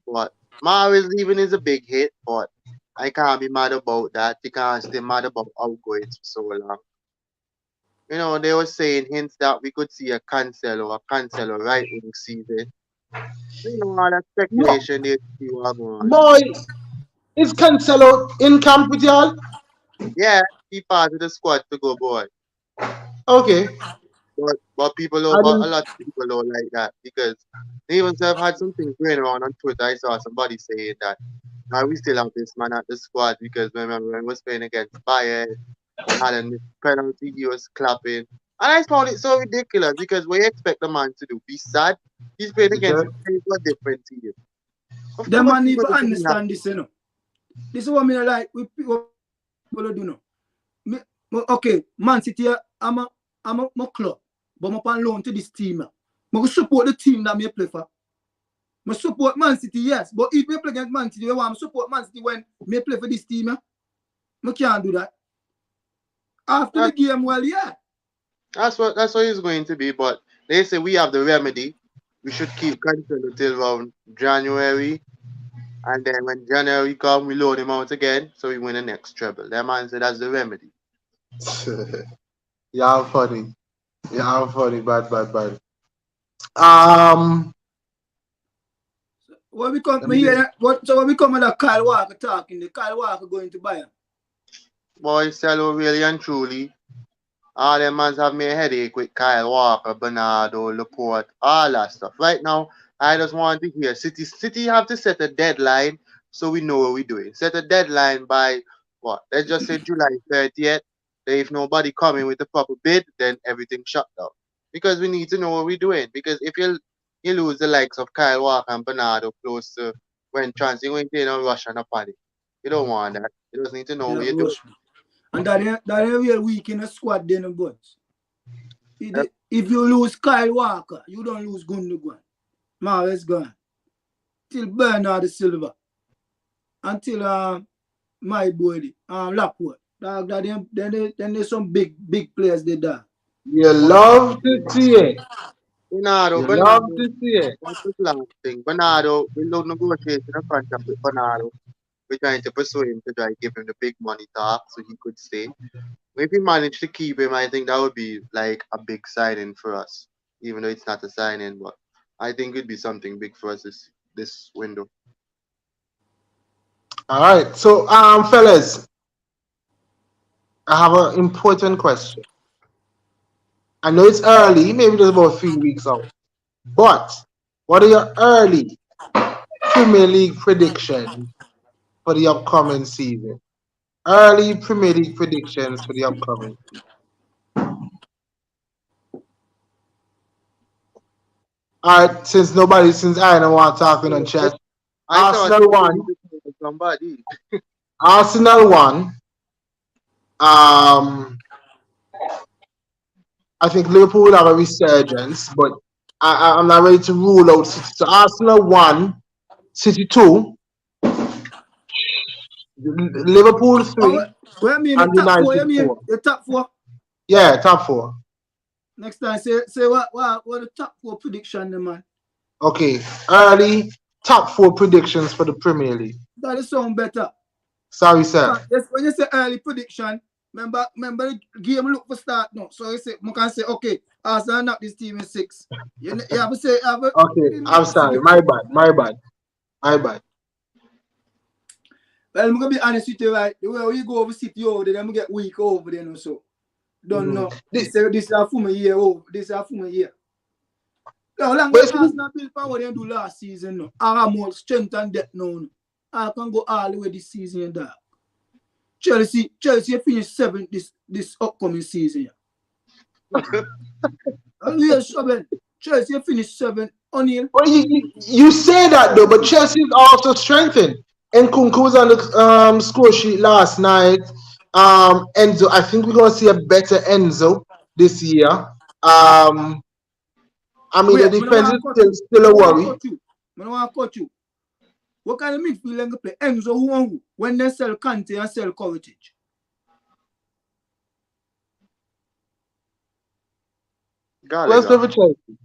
but Mahrez even is a big hit, but I can't be mad about that. You can't stay mad about outgoings for so long. They were saying hints that we could see a Cancelo right wing season. All that Mo- speculation they see what going on. Boy, is Cancelo in camp with y'all? Yeah, he part of the squad to go, boy. Okay. But I but a didn't. lot of people don't like that because they even have had some things going around on Twitter. I saw somebody saying that now we still have this man at the squad because remember when we was playing against Bayern, we had a missed penalty, he was clapping. And I found it so ridiculous because what you expect the man to do? Be sad? He's playing against Okay. a different team. Of Them course man he's need going to to be understand happy. this, This is what me like. What people do know. Okay, Man City, I'm a club, but I'm on loan to this team. I support the team that me play for. I support Man City, yes, but if me play against Man City, I want to support Man City when me play for this team. I can't do that. After the That's, game, well, yeah. that's what he's going to be. But they say we have the remedy. We should keep Cancelo till around January. And then when January come, we load him out again, so we win the next treble. That man said that's the remedy. Y'all funny. Y'all funny. Bad, bad, bad. Um. When we come, Let me me hear just. that. So when we come with a Kyle Walker talking, the Kyle Walker going to Bayern. Boy, Salo really and truly. All them mans have me a headache with Kyle Walker, Bernardo, Laporte, all that stuff. Right now, I just want to hear City have to set a deadline so we know what we're doing. Set a deadline by what? Let's just say July 30th. Then if nobody coming with a proper bid, then everything shut down. Because we need to know what we're doing. Because if you lose the likes of Kyle Walker and Bernardo close to when chance, you're going to rush and a panic. You don't want that. You just need to know Yeah, what you're doing. rush. And that real weak in the squad, then, boys. If you lose Kyle Walker, you don't lose Gundogan. Mahrez gone. Till Bernardo Silva. Until my boy, Laporte. Then there's some big players they die. You love to see it. Bernardo, You love Bernardo, to see it. that's the last thing. Bernardo, we don't negotiate a contract with Bernardo. We're trying to persuade him to try to give him the big money talk so he could stay. If we manage to keep him, I think that would be like a big signing for us. Even though it's not a signing, but I think it'd be something big for us this window. All right. So, fellas, I have an important question. I know it's early, maybe just about 3 weeks out. But what are your early Premier League predictions for the upcoming season? Early Premier League predictions for the upcoming. All right. Since I don't want to talk on I, chess. I thought Arsenal you were going won. to say somebody. Arsenal won. Um, I think Liverpool will have a resurgence, but I'm not ready to rule out City. So Arsenal 1, City 2, Liverpool Oh, 3, what I mean the and top four? You United mean 4. the top four? Yeah, top 4. Next time, say what the top four prediction, man. Okay, early top 4 predictions for the Premier League. That is sound better. Sorry, sir. Yes, when you say early prediction, remember the game look for start now. So you say, you can say, okay, Arsenal knock this team in 6. You have to say, Okay, I'm sorry. My bad. My bad. My bad. Well, I'm gonna be honest with you, right? The way we go over City over there, I'm get weak over there, no so. Don't know. This is a full year over. This is a full year. Now, long as Arsenal build power they do last season, no. I have more strength and depth now. No. I can go all the way this season and that. Chelsea finish 7th this upcoming season. We are struggling. Chelsea finish 7th. O'Neal. Well, you say that though, but Chelsea is also strengthened. Nkunku was on the score sheet last night. Enzo, I think we're gonna see a better Enzo this year. I mean, Wait, the defense is still a worry. I want to cut you. What kind of midfield they play? Enzo who when they sell Kante and sell Kovacic? Let's play for Chelsea.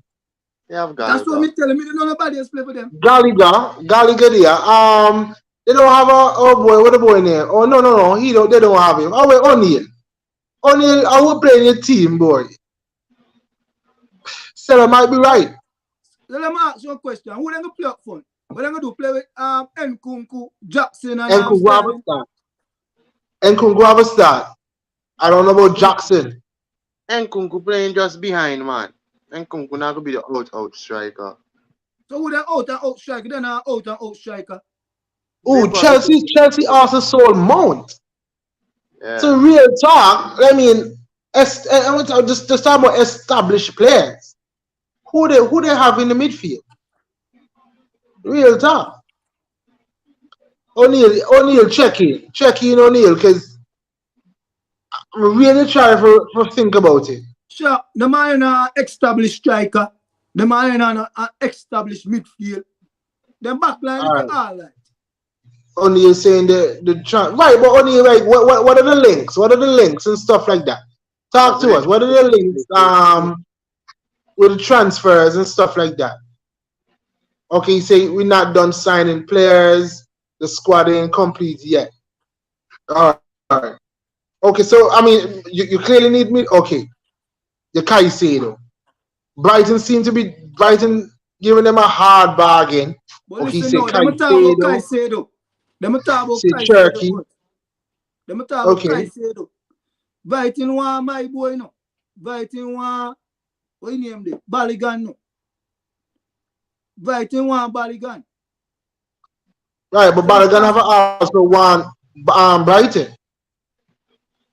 Yeah, that's what me telling me. Nobody else play for them. Gallagher there. They don't have what the boy name? Oh no, they don't have him. Oh wait, O'Neal, I will play in your team, boy. Sarah might be right. Let me ask you a question. Who they gonna play up front? What they gonna do? Play with Nkunku, Jackson, and Nkunku have a start. I don't know about Jackson. Nkunku playing just behind, man. Nkunku not gonna be the out striker. So who they out and out striker? Then out and out striker. Oh, Chelsea also sold Mount. Yeah. So real talk. I mean, just talk about established players. Who they have in the midfield? Real talk. O'Neal, check in O'Neal, because I'm really trying to think about it. Sure, the man an established striker, the man an established midfield. The backline is all right. O'Neal saying the right, but O'Neal, right? What are the links? What are the links and stuff like that? Talk to us. What are the links? With the transfers and stuff like that. Okay, you say we're not done signing players. The squad ain't complete yet. All right. Okay, so I mean, you clearly need me. Okay, the Caicedo. Brighton giving them a hard bargain. But okay, listen, no, them talk about Caicedo. Them talk about Caicedo. Them talk about Caicedo. Brighton want my boy, no. Brighton want what you name them? Balogun, no. Brighton want Balogun. Right, but Balogun have also want Brighton.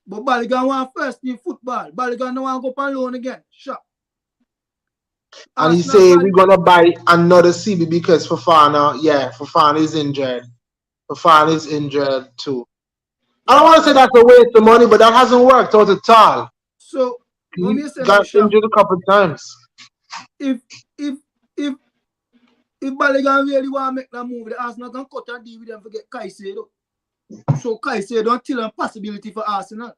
But Balogun want first in football. Balogun don't want to go on loan again. Sure. And he say we're gonna buy another CB because Fofana is injured. Fofana is injured too. I don't want to say that's a waste of money, but that hasn't worked out at all. So he got injured a couple of times. If Balogun really want to make that move, the Arsenal can cut and deal with them for get Caicedo. So Caicedo don't tell a possibility for Arsenal.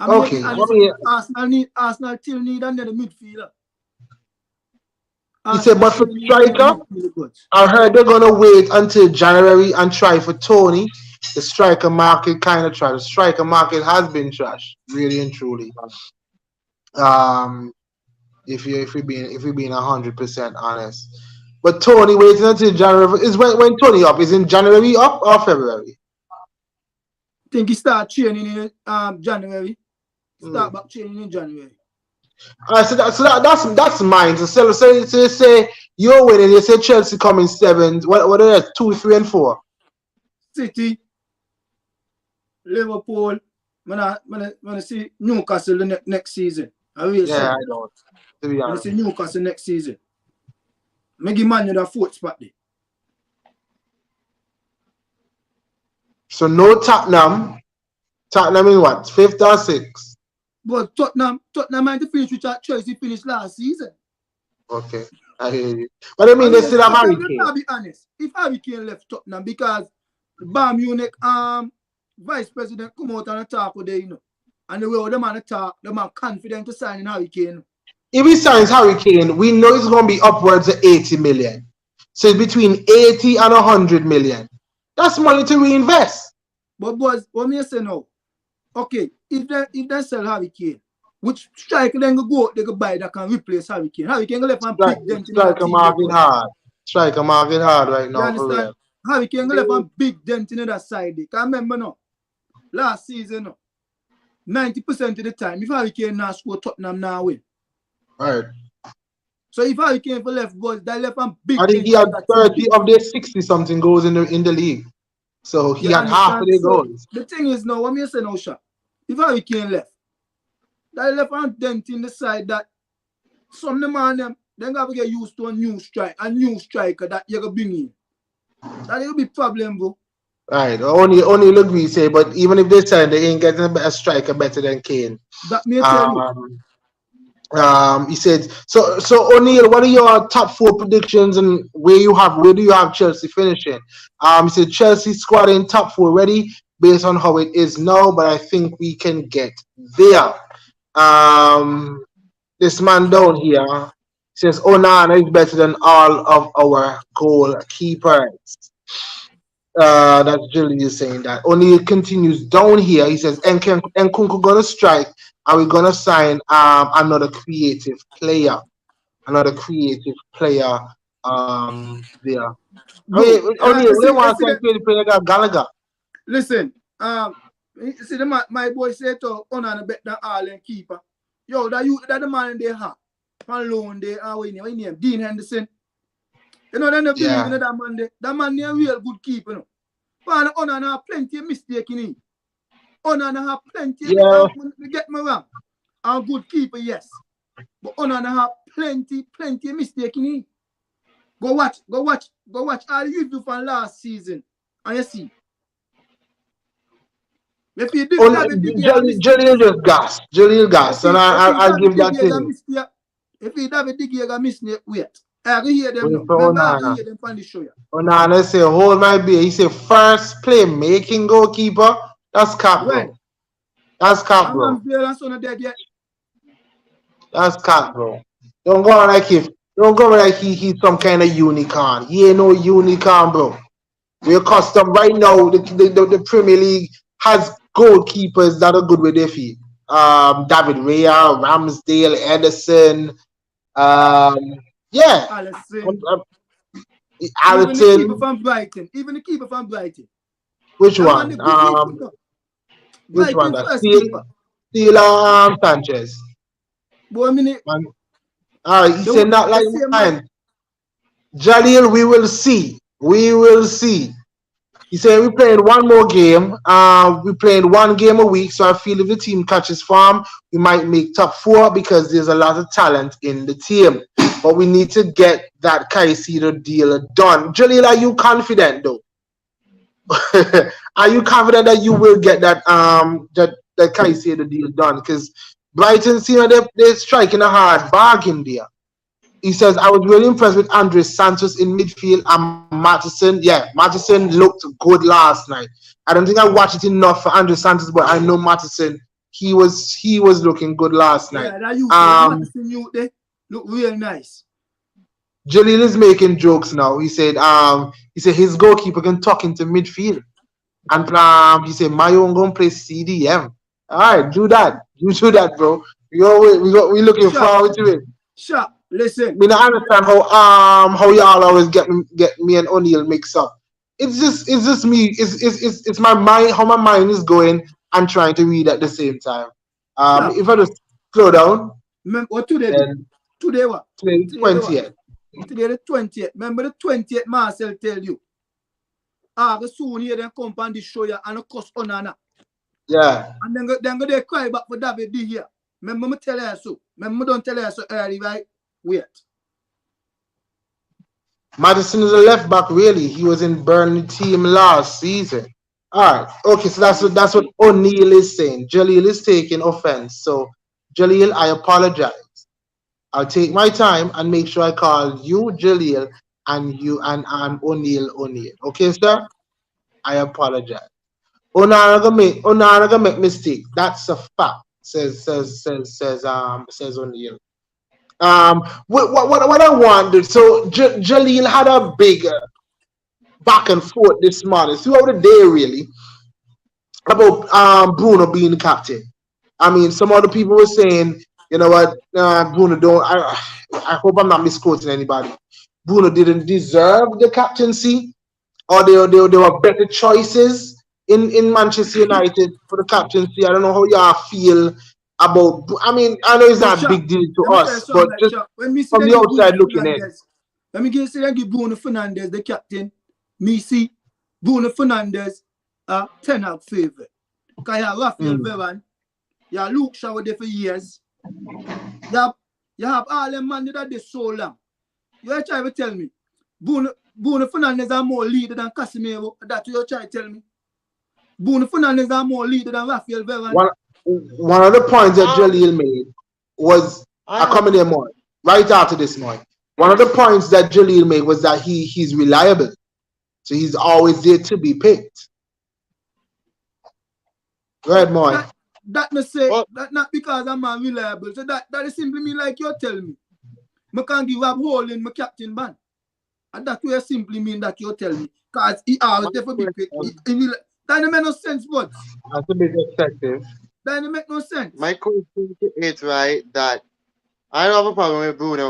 Okay. Arsenal still need another midfielder. He said, but for striker, I heard they're gonna wait until January and try for Tony. The striker market kind of trash. The striker market has been trash, really and truly. If we're being 100% honest. But Tony waiting until January is when Tony up is in January up or February. I think he start training in January. Start back training in January. So that's mine. So say you're winning. You say Chelsea coming 7th. What are they? 2, 3, and 4. City, Liverpool. When see Newcastle the next season. I don't. To be honest, see Newcastle next season. Maybe Man you the 4th spot there. So no Tottenham. Tottenham in what? 5th or 6th? But Tottenham might finish with that Chelsea finished last season. Okay, I hear you. But I mean, they still have Harry Kane. Let's be honest. If Harry Kane left Tottenham because Bayern Munich vice president come out and talk with them, and the way them man talk, them man confident to sign in Harry Kane. If he signs Harry Kane, we know it's going to be upwards of 80 million. So it's between 80 and 100 million. That's money to reinvest. But boys, what me say now? Okay, if they sell Harry Kane, Which striker then go, they go buy that can replace Harry Kane. Harry Kane go left and big dent in that Striker team market record. hard. Striker market hard right You now for understand? real. Harry Kane go left and big dent in that side. Because remember now, last season, 90% of the time, if Harry Kane now score, Tottenham now win. Right. So if Harry Kane for left goals, that left and big I think dent he in had that team. 30 of their 60 something goals in the league. So he You had half of understand? their So goals. the thing is now, what me say now, Sha, if Harry Kane left, that left and dent in the side that some of the man them got to get used to a new striker that you gonna bring in. That will be problem, bro. Right. Only agree say, but even if they sign, they ain't getting a striker better than Kane. That may tell you. He said so O'Neal, what are your top four predictions and where do you have Chelsea finishing? He said Chelsea squad in top four ready based on how it is now, but I think we can get there. This man down here says Onana is better than all of our goalkeepers. That's Julius saying that. Only continues down here. He says, Nkunku gonna strike, and we're gonna sign another creative player. Another creative player there. I Bro, mean, only you we see, want to sign creative player got Gallagher. listen, you see my boy said to Onana bet than all and keeper. Yo, that the man they have. On loan they are winning. What name? Dean Henderson. You know, they don't believe in that man there. That man there real good keeper. You know. But Onana have plenty of mistake in him. Onana have plenty of get me wrong. A good keeper, yes. But Onana have plenty of mistake in him. Go watch all you do from last season. And you see. If you did David De Gea mistake. Jaleel just gas. Jaleel gas. And I'll give that to him. If you David De Gea mistake, wait. I can hear them Wait now. for Remember, I can Onana. hear them from the show. Onana say, hold my beer. He said, first playmaking goalkeeper. That's cap, bro. When? That's cap, I'm bro. not there and son dead yet. That's cap, bro. Don't go on like he's some kind of unicorn. He ain't no unicorn, bro. We're accustomed right now. The Premier League has goalkeepers that are good with their feet. David Raya, Ramsdale, Ederson. Yeah. Allison. Allison. Even the keeper from Brighton. Which one? Which one? Steele Sanchez. Boy, I mean, Alright, he said not like mine. Jaleel, we will see. We will see. He said we playing one more game. We playing one game a week, so I feel if the team catches form, we might make top four because there's a lot of talent in the team. But we need to get that Caicedo deal done. Jaleel, are you confident though? Are you confident that you will get that that Caicedo deal done? Because Brighton, they're striking a hard bargain there. He says, I was really impressed with Andres Santos in midfield and Matheson. Yeah, Matheson looked good last night. I don't think I watched it enough for Andres Santos, but I know Matheson, he was looking good last night. Matheson, look real nice. Jaleel is making jokes now. He said his goalkeeper can tuck into midfield. And he said Mayo gonna play CDM. Alright, do that. You do that, bro. We looking forward to it. Sure. Listen. We don't understand how y'all always get me and O'Neal mixed up. It's just me. It's my mind, how my mind is going and trying to read at the same time. If I just slow down. What today? Today what? Today the 20th. Today the 20th. Remember the 20th, Marcel tell you. Soon here then come on this show ya and cost Onana. Yeah. And then go they cry back for David D here. Remember me tell her so. Remember don't tell her so early, right? Wait. Matheson is a left back, really. He was in Burnley team last season. Alright. Okay, so that's what O'Neal is saying. Jaleel is taking offense. So Jaleel, I apologize. I'll take my time and make sure I call you Jaleel and you and O'Neal. Okay, sir? I apologize. Onana gonna make mistake. That's a fact, says O'Neal. What I wondered, so Jaleel had a big back and forth this morning throughout the day, really, about Bruno being the captain. I mean, some other people were saying, you know what, Bruno don't. I hope I'm not misquoting anybody. Bruno didn't deserve the captaincy, or there were better choices in Manchester United for the captaincy. I don't know how y'all feel about. I mean, I know it's But not a Chuck, big deal to let me tell you us, but something like just Chuck. When me see from them the give Bruno outside looking in. Fernandes, let me see them give Bruno Fernandes the captain. Me see Bruno Fernandes Ten Hag favourite. Because you have Rafael Mm. Varane, you have Luke Shaw there for years. You have all them man that they so long. You are trying to tell me Bruno Fernandes are more leader than Casemiro. That's what you're trying to tell me. Bruno Fernandes are more leader than Rafael Varane. One of the points that Um, Jaleel made was I I have come in there more right after this one. One of the points that Jaleel made was that he's reliable, so he's always there to be picked. Go ahead, Moy. That me say well, that not because I'm unreliable. So that is simply me like you tell me. I can't give up holding my captain ban. And that way simply mean that you tell me. Because he always my there for be picked. question, That don't make no sense, but That's a bit effective. that don't make no sense. my question is right that I don't have a problem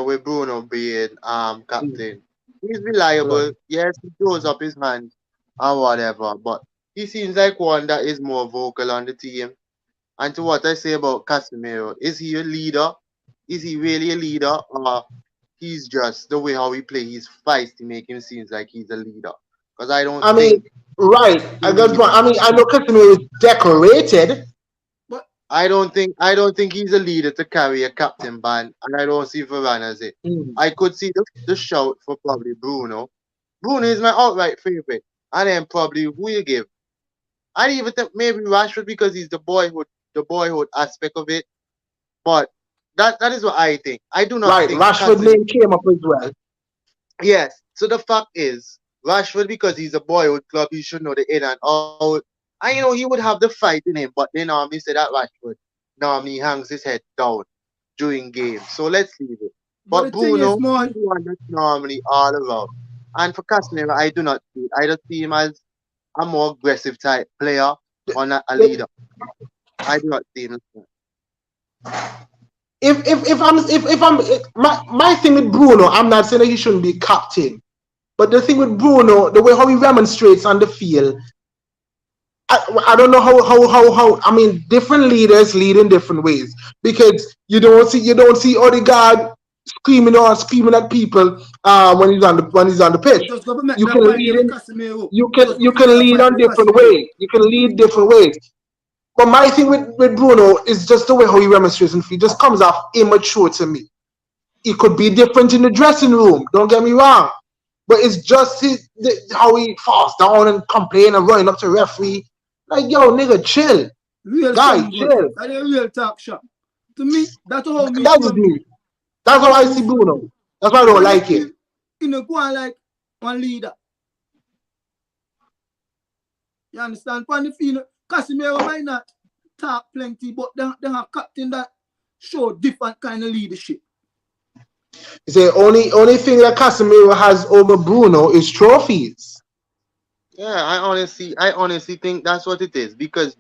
with Bruno being Mm. captain. He's Right. reliable. Yes, he throws up his hands and whatever, but he seems like one that is more vocal on the team. And to what I say about Casemiro, is he a leader? Is he really a leader, or he's just the way how he play? He's feisty, make him seems like he's a leader. Because I don't I mean, think right. he I got leads. point. I mean, I know Casemiro is decorated. But I don't think he's a leader to carry a captain band, and I don't see Varane as it. Mm. I could see the shout for probably Bruno. Bruno is my outright favorite, and then probably who you give. I even think maybe Rashford because he's the boyhood aspect of it. But that is what I think. I do not Right. think Rashford Casemiro. name came up as well. Yes. So the fact is, Rashford because he's a boyhood club, he should know the in and out. And he would have the fight in him, but they normally say that Rashford normally hangs his head down during games. So let's leave it. but But the thing is, Bruno, more he's one that's normally all around. And for Casemiro, I do not see it. I just see him as a more aggressive type player or not a leader. I do not see him as that. If I'm my thing with Bruno, I'm not saying that he shouldn't be captain. But the thing with Bruno, the way how he demonstrates on the field, I don't know how I mean different leaders lead in different ways because you don't see Odegaard screaming at people when he's on the we pitch. just go to make You that can point lead there with in Casemiro. you We can just go you to make can that lead point on there with different Casemiro. ways. You can lead different ways. But my thing with Bruno is just the way how he demonstrates and he just comes off immature to me. It could be different in the dressing room. Don't get me wrong, but it's just how he falls down and complain and running up to the referee. Like, yo, nigga, chill, Real guy, something good. chill. That is real talk shop. To me, that's how me That see is him. me. That's That's how how I me see see him. Bruno. That's why I He go don't on the like field, him. go on like one leader. You understand? On the field, Casemiro might not talk plenty, but they have captain that show different kind of leadership. You say only thing that Casemiro has over Bruno is trophies. Yeah, I honestly think that's what it is because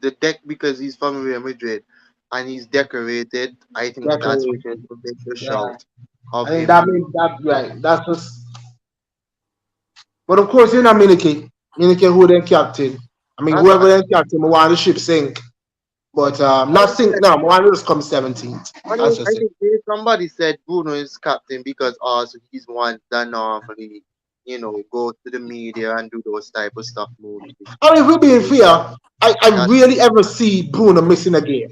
he's from Real Madrid and he's decorated. I think that's what Decorated. will make the Yeah, shout of I think him that being. means that right. That's just. But of course, you know Minike who then captain. I mean, That's whoever what. then captain, I want the ship sink. But not sink. No, I want to just come 17th. That's I just it. think somebody said Bruno is captain because also he's one that normally, go to the media and do those type of stuff mostly. I mean, if we're being So fair, I that really ever see Bruno missing a game.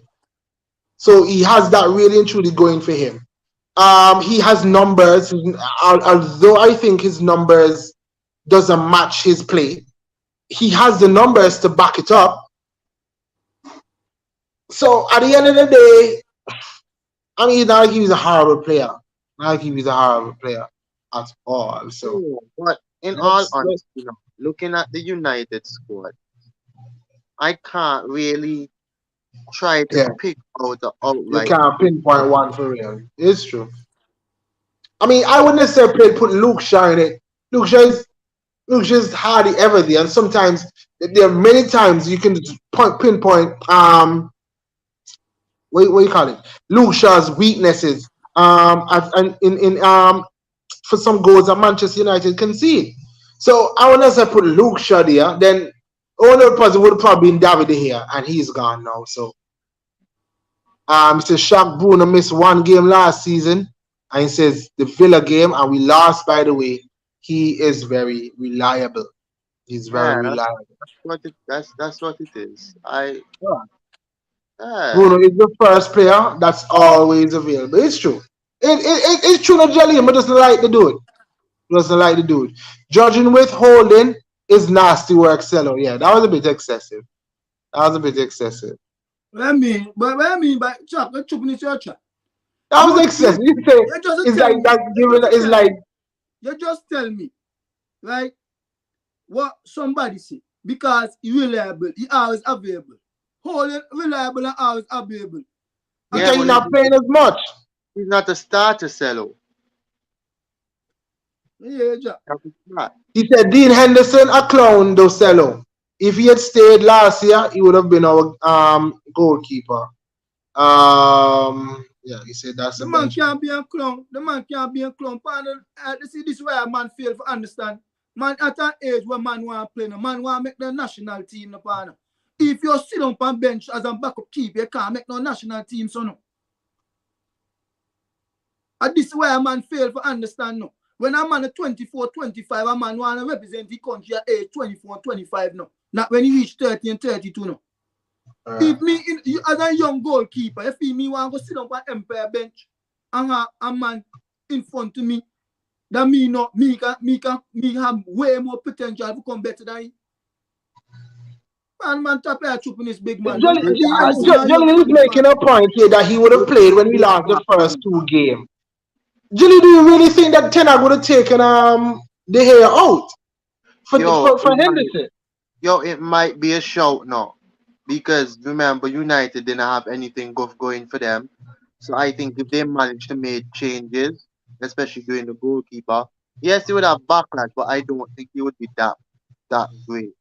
So he has that really and truly going for him. He has numbers, although I think his numbers doesn't match his play. He has the numbers to back it up. So at the end of the day, I mean, not like he was a horrible player. Not like he was a horrible player at all. So true. But in all let's honesty, looking at the United squad, I can't really try to yeah, pick out the you outright can't one. pinpoint one for real. It's true. I mean, I wouldn't necessarily put Luke Shaw in it. Luke Shaw is Luke hardly ever there, and sometimes there are many times you can just pinpoint what you call it? Luke Shaw's weaknesses. And in for some goals that Manchester United concede. So I would not say put Luke Shaw there. Then only person would probably been David here, and he's gone now. So Mr. Shaq Bruno missed one game last season, and he says the Villa game, and we lost. By the way, he is very reliable. He's very Yeah, reliable. that's what it is. I Yeah. yeah. Bruno is the first player that's always available. It's true. It's true. Not jelly, but doesn't like the dude. Doesn't like the dude. Judging with holding is nasty work, Cello. Yeah, that was a bit excessive. That was a bit excessive. What I mean by Chuck, let's chop in the church. That was excessive. You say You just it's tell like me. that. It's like You just tell me, right? What somebody say because he reliable, he always available. Holding reliable and always available. Yeah, because he's but not playing as much. he's not a starter, Cello. Yeah, Jack. He's not. He said Dean Henderson a clown, though Cello. If he had stayed last year, he would have been our goalkeeper. Yeah, he said that's The a man bench. can't be a clown. The man can't be a clown. Pardon, see, this is where a man fail to understand. Man, at an age where man want to play, no man want to make the national team, no partner. If you sit on a bench as a backup keeper, you can't make no national team, so no. And this is where a man fail to understand, no. When a man is 24, 25, a man want to represent the country at age 24, 25, no. Not when he reach 30 and 32, no. If me, as a young goalkeeper, if me want to go sit on an Empire bench and a man in front of me, that me have way more potential to come better than him. Man, tap a chup in this big man. Jolly is making a point here that he would have played when we lost the first two games. Jilly, do you really think that Ten Hag would have taken De Gea out for Henderson? It might be a shout now. Because remember, United didn't have anything going for them. So I think if they managed to make changes, especially doing the goalkeeper, yes, he would have backlash, but I don't think he would be that great.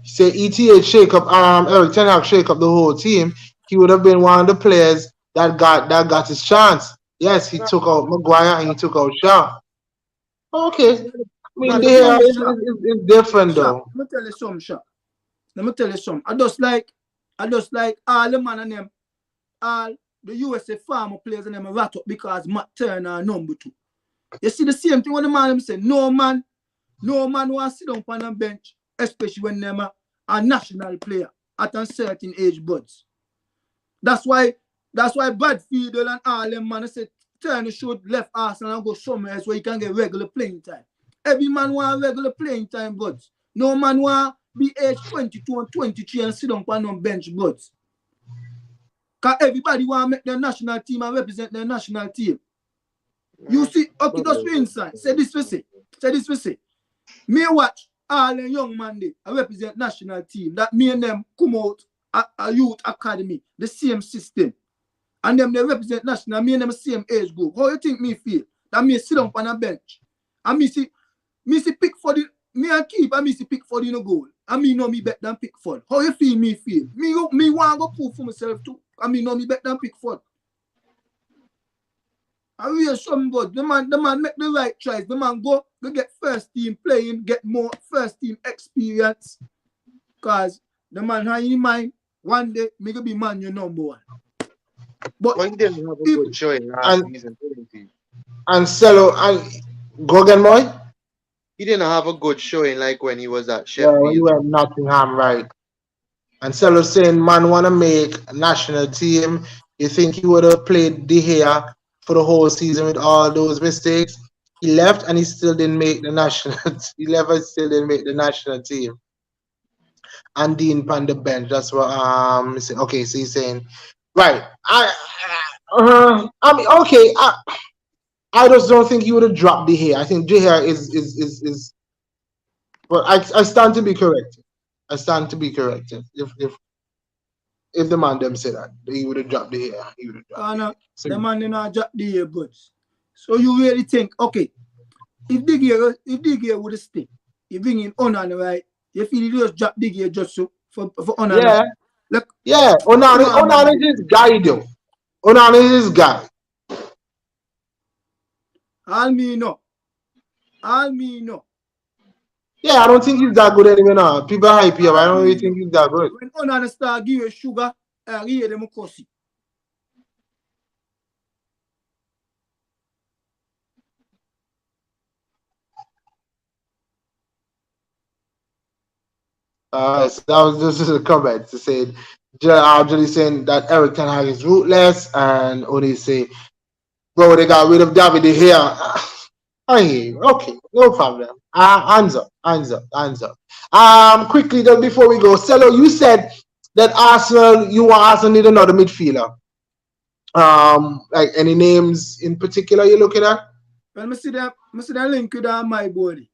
Say ETH shake up Eric Ten Hag shake up the whole team, he would have been one of the players that got his chance. Yes, he took out Maguire and he took out Shaw. Okay. I mean, De Gea is different though. Let me tell you something, Shaw. Let me tell you something. I just like all the man and them, all the USA farmer players and them rat up because Matt Turner number 2. You see the same thing when the man them say, no man want to sit down on a bench, especially when them a national player at a certain age buds. That's why Gvaridiol and all them man say Turner should left Arsenal and go somewhere else where he can get regular playing time. Every man want regular playing time, buds. No man want be age 22 and 23 and sit down on no bench, buds. Because everybody want to make their national team and represent their national team. You see, okay, just for instance, say this for say. Me watch all the young man they represent national team that me and them come out a youth academy, the same system. And them they represent national, me and them same age group. How you think me feel? That me sit down on a bench. And me see Pickford, me and keep and me see Pickford in a goal. And me know me better than Pickford. How you feel me feel? Me want to go prove for myself too. And me know me better than Pickford. I real somebody. The man make the right choice. The man go get first team playing, get more first team experience. Cause the man has in mind one day me gonna be man your number 1. But he didn't have a good showing last season, didn't he? And Cello and go again, boy. He didn't have a good showing like when he was at Yeah, Sheffield. you were Nottingham, right? And Cello saying man wanna make a national team. You think he would have played De Gea for the whole season with all those mistakes? He left and he still didn't make the national. He left and still didn't make the national team. And Dean on the bench. That's what okay. So he's saying, right? I mean, okay. I just don't think he would have dropped De Gea. I think De Gea is. But I stand to be corrected. I stand to be corrected. If the man them say that he would have dropped De Gea, he would have dropped. no, the man did not drop De Gea, buds. So you really think, okay, if De Gea would have stayed, you bring in Onana, right? You feel he just drop De Gea just so for Onana. Yeah, Look, Yeah, come on, Onana man. is his guy though. Onana is his guy. All me know. All me know. Yeah, I don't think he's that good anymore now. People hype him. I All don't really me think know. he's that good. When Onana start give you sugar, I hear them cussy. So that was just a comment to say, Johnny saying that Eric Ten Hag is ruthless, and Oni say, bro, they got rid of David De Gea. I hear you. Okay, no problem. Hands up, hands up, hands up. Quickly, just before we go, Cello, you said that Arsenal, you want Arsenal need another midfielder. Like any names in particular you're looking at? Well, I see that link with my body.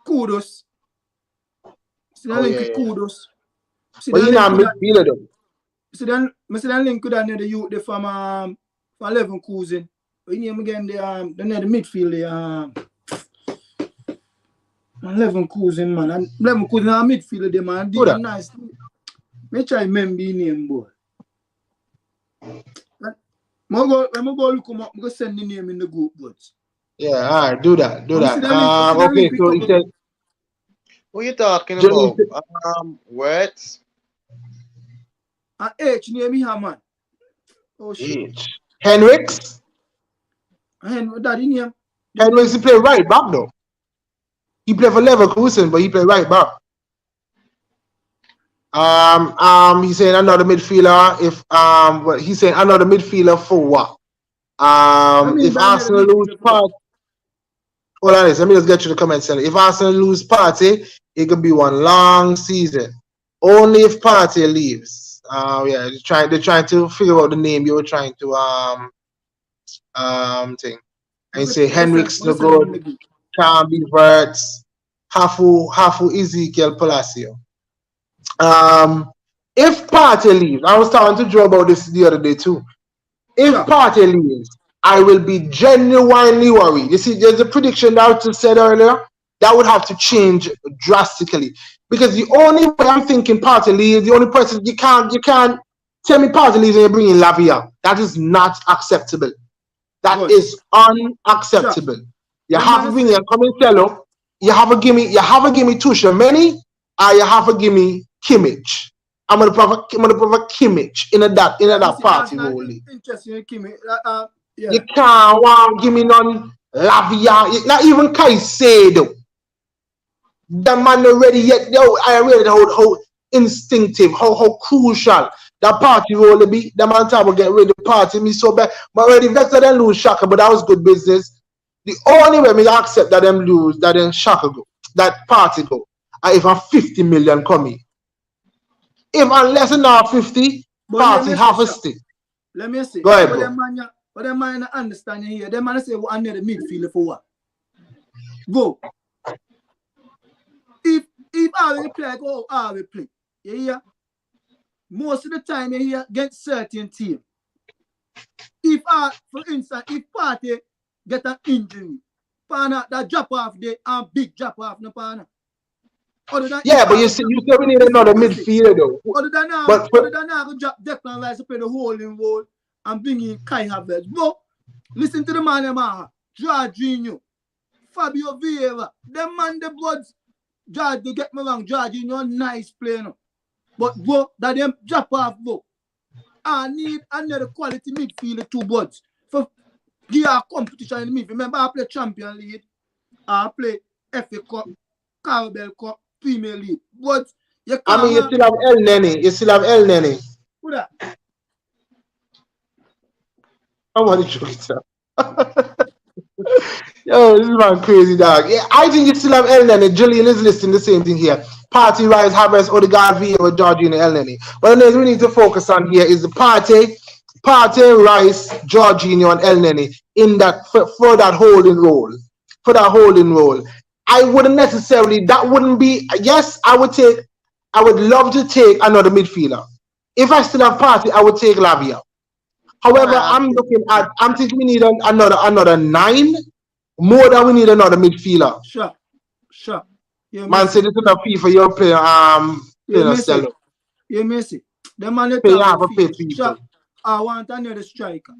Kudos. See that Oh link yeah, with yeah. kudos. See But that you're link not with that. midfielder though. See that link with that near the youth from Leverkusen. What you name again? The near the midfield. Leverkusen man. And Leverkusen are midfielder. They man. Who They that? nice. Me try remember the name boy. When I go look him up, I go send the name in the group, but Yeah, all right, do that, do I see that. that link. I see that link Okay, with so he couple. said, Who you talking Johnny, about? Words? And H name me man. Oh shit. Henricks. And what that name? Henricks, he play right back though. He play for Leverkusen, but he play right back. He's saying another midfielder. If what he's saying another midfielder for what? I mean If by near the Arsenal lose midfielder for what? part, hold on, let me just get you the comment section. If Arsenal lose Party, it could be one long season. Only if Party leaves. Yeah, they're trying to figure out the name you were trying to thing. And say Henricks no Send them in good, the group. can be Verts, Hafu Ezekiel Palacio. Um, if Party leaves, I was talking to Joe about this the other day too. If Sure. Party leaves, I will be genuinely worried. You see, there's a prediction that I just said earlier that would have to change drastically because the only way I'm thinking Party leaves, the only person you can't tell me Party leaves and you're bringing Lavia. That is not acceptable. That Good. is Sure. unacceptable. You Them have man to I bring say, in Comincello. You have to give me Tushameni, or you have to give me Kimmich. I'm gonna put Kimmich in me that see party Arsenal role. interested in Kimi. You Yeah. can't want give me none Lavia, not even Caicedo. The man not ready yet. Yo, I read how instinctive, how crucial that party role will be. The man time will get ready to party me so bad. But already Vector then lose Shaka, but that was good business. The only way me accept that them lose, that then Shaka go, that party go, and if I'm 50 million coming. If I'm less than now 50, But let party me say, half a sure. stick. Let me say, Go see ahead, what bro. them man understand here. Them man say what under the midfielder for what? Go. If I will play, go I will play. You hear? Most of the time you hear against certain team. If for instance, if Party get an injury, Pana that drop off there and big drop off no Pana. Other than if Yeah, but I you go see, drop, you say we need listen, another listen. midfielder though. But Other than I go drop Declan Rice to play the holding role and bring in Kai Havertz. Bro, listen to the man Jorginho, Fabio Vieira, them man the bloods. George, don't get me wrong, Jorginho nice player. No. But bro, that them drop off, bro. I need another quality midfielder, two buds. For give a competition in the midfield. Remember, I play Champion League, I play FA Cup, Carabao Cup, Premier League. But you I mean, can't you still have El Nene. You still have El Nene. put that. I want to joke it up. Yo, this is man crazy dog. Yeah, I think you still have El Nene. Julian is listing the same thing here. Party, Rice, Havertz, Odegaard, Villa, Georgina, El Nene. But the names we need to focus on here is the Party, Rice, Jorginho, and El Nene in that for that holding role. For that holding role. I wouldn't necessarily, that wouldn't be, yes, I would love to take another midfielder. If I still have Party, I would take Lavia. However, I'm thinking we need another 9 more than we need another midfielder. Sure. Yeah, Man said it's enough fee for your player, Yeah, playing a stellar. You may say, the man they Pay talk half about a pay finish. people. I want another striker.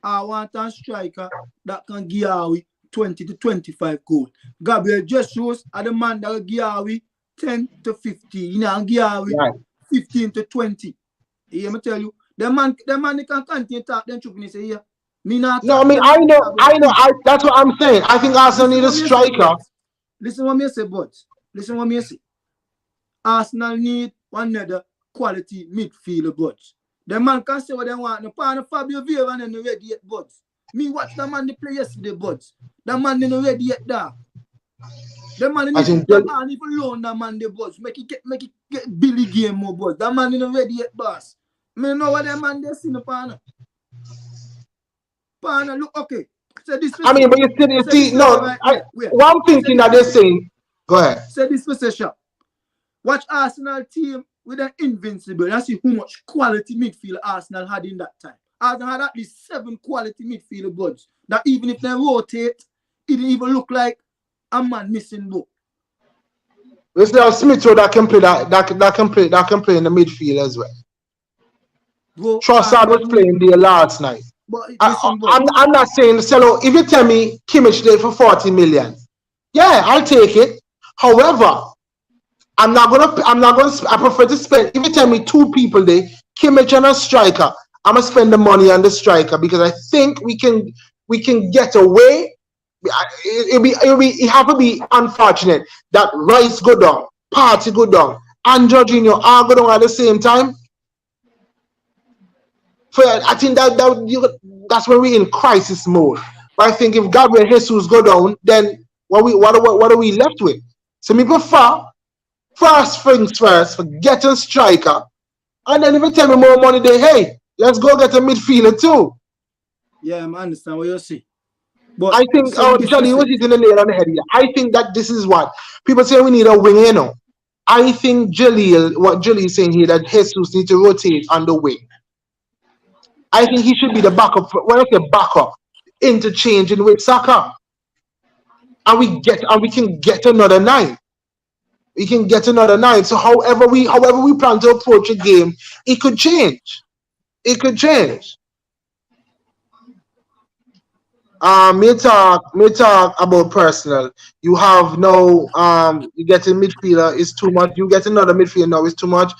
I want a striker that can give away 20 to 25 goals. Gabriel Jesus are the man that will give away 10 to 15. You know, and give away Right. 15 to 20. You hear me tell you? The man they can continue talk then chopping say here. Me not No, talk. I mean, The man they talk about I know. future. That's what I'm saying. I think Arsenal Listen need a what me say, striker. but listen what me say, but listen what me say. Arsenal need one another quality midfielder, but the man can say what they want. No part of Fabio Vieira and then ready yet, buds. Me watch the man they play yesterday, buds. The man they not ready yet there. The man they I need think to and even loan the man the buds. Make it get Billy game more buds. The man they not ready yet, boss. Me know what the man they see no partner. Partner look okay. So this I mean, but you see, this no. right here. Wait. One thing Say that they're this. saying. Go ahead. Say this for shop. Watch Arsenal team with an invincible. And see how much quality midfield Arsenal had in that time. Arsenal had at least 7 quality midfielder buds. That even if they rotate, it didn't even look like a man missing both. We still have Smith that can play that can play in the midfield as well. Bro, Trossard was playing there last night. But listen, bro. I'm not saying Cello. If you tell me Kimmich there for 40 million, yeah, I'll take it. However, I prefer to spend. If you tell me 2 people there, Kimmich and a striker, I'm gonna spend the money on the striker because I think we can get away. It have to be unfortunate that Rice go down, Party go down, and Jorginho all go down at the same time. I think that's when we're in crisis mode. But I think if Gabriel Jesus go down, then what are we left with? So me prefer first things first, forget a striker, and then if you tell me more money, then hey, let's go get a midfielder too. Yeah, I understand what you say. But I think Johnny was hitting the nail on the head here. I think that this is what people say we need a wing, you know. I think what Jaleel is saying here that Jesus needs to rotate on the wing. I think he should be the backup. When I say backup, interchanging with Saka, and we can get another 9. We can get another 9. So however we plan to approach a game, it could change. It could change. Me talk about personal. You have no you get a midfielder is too much. You get another midfielder now is too much.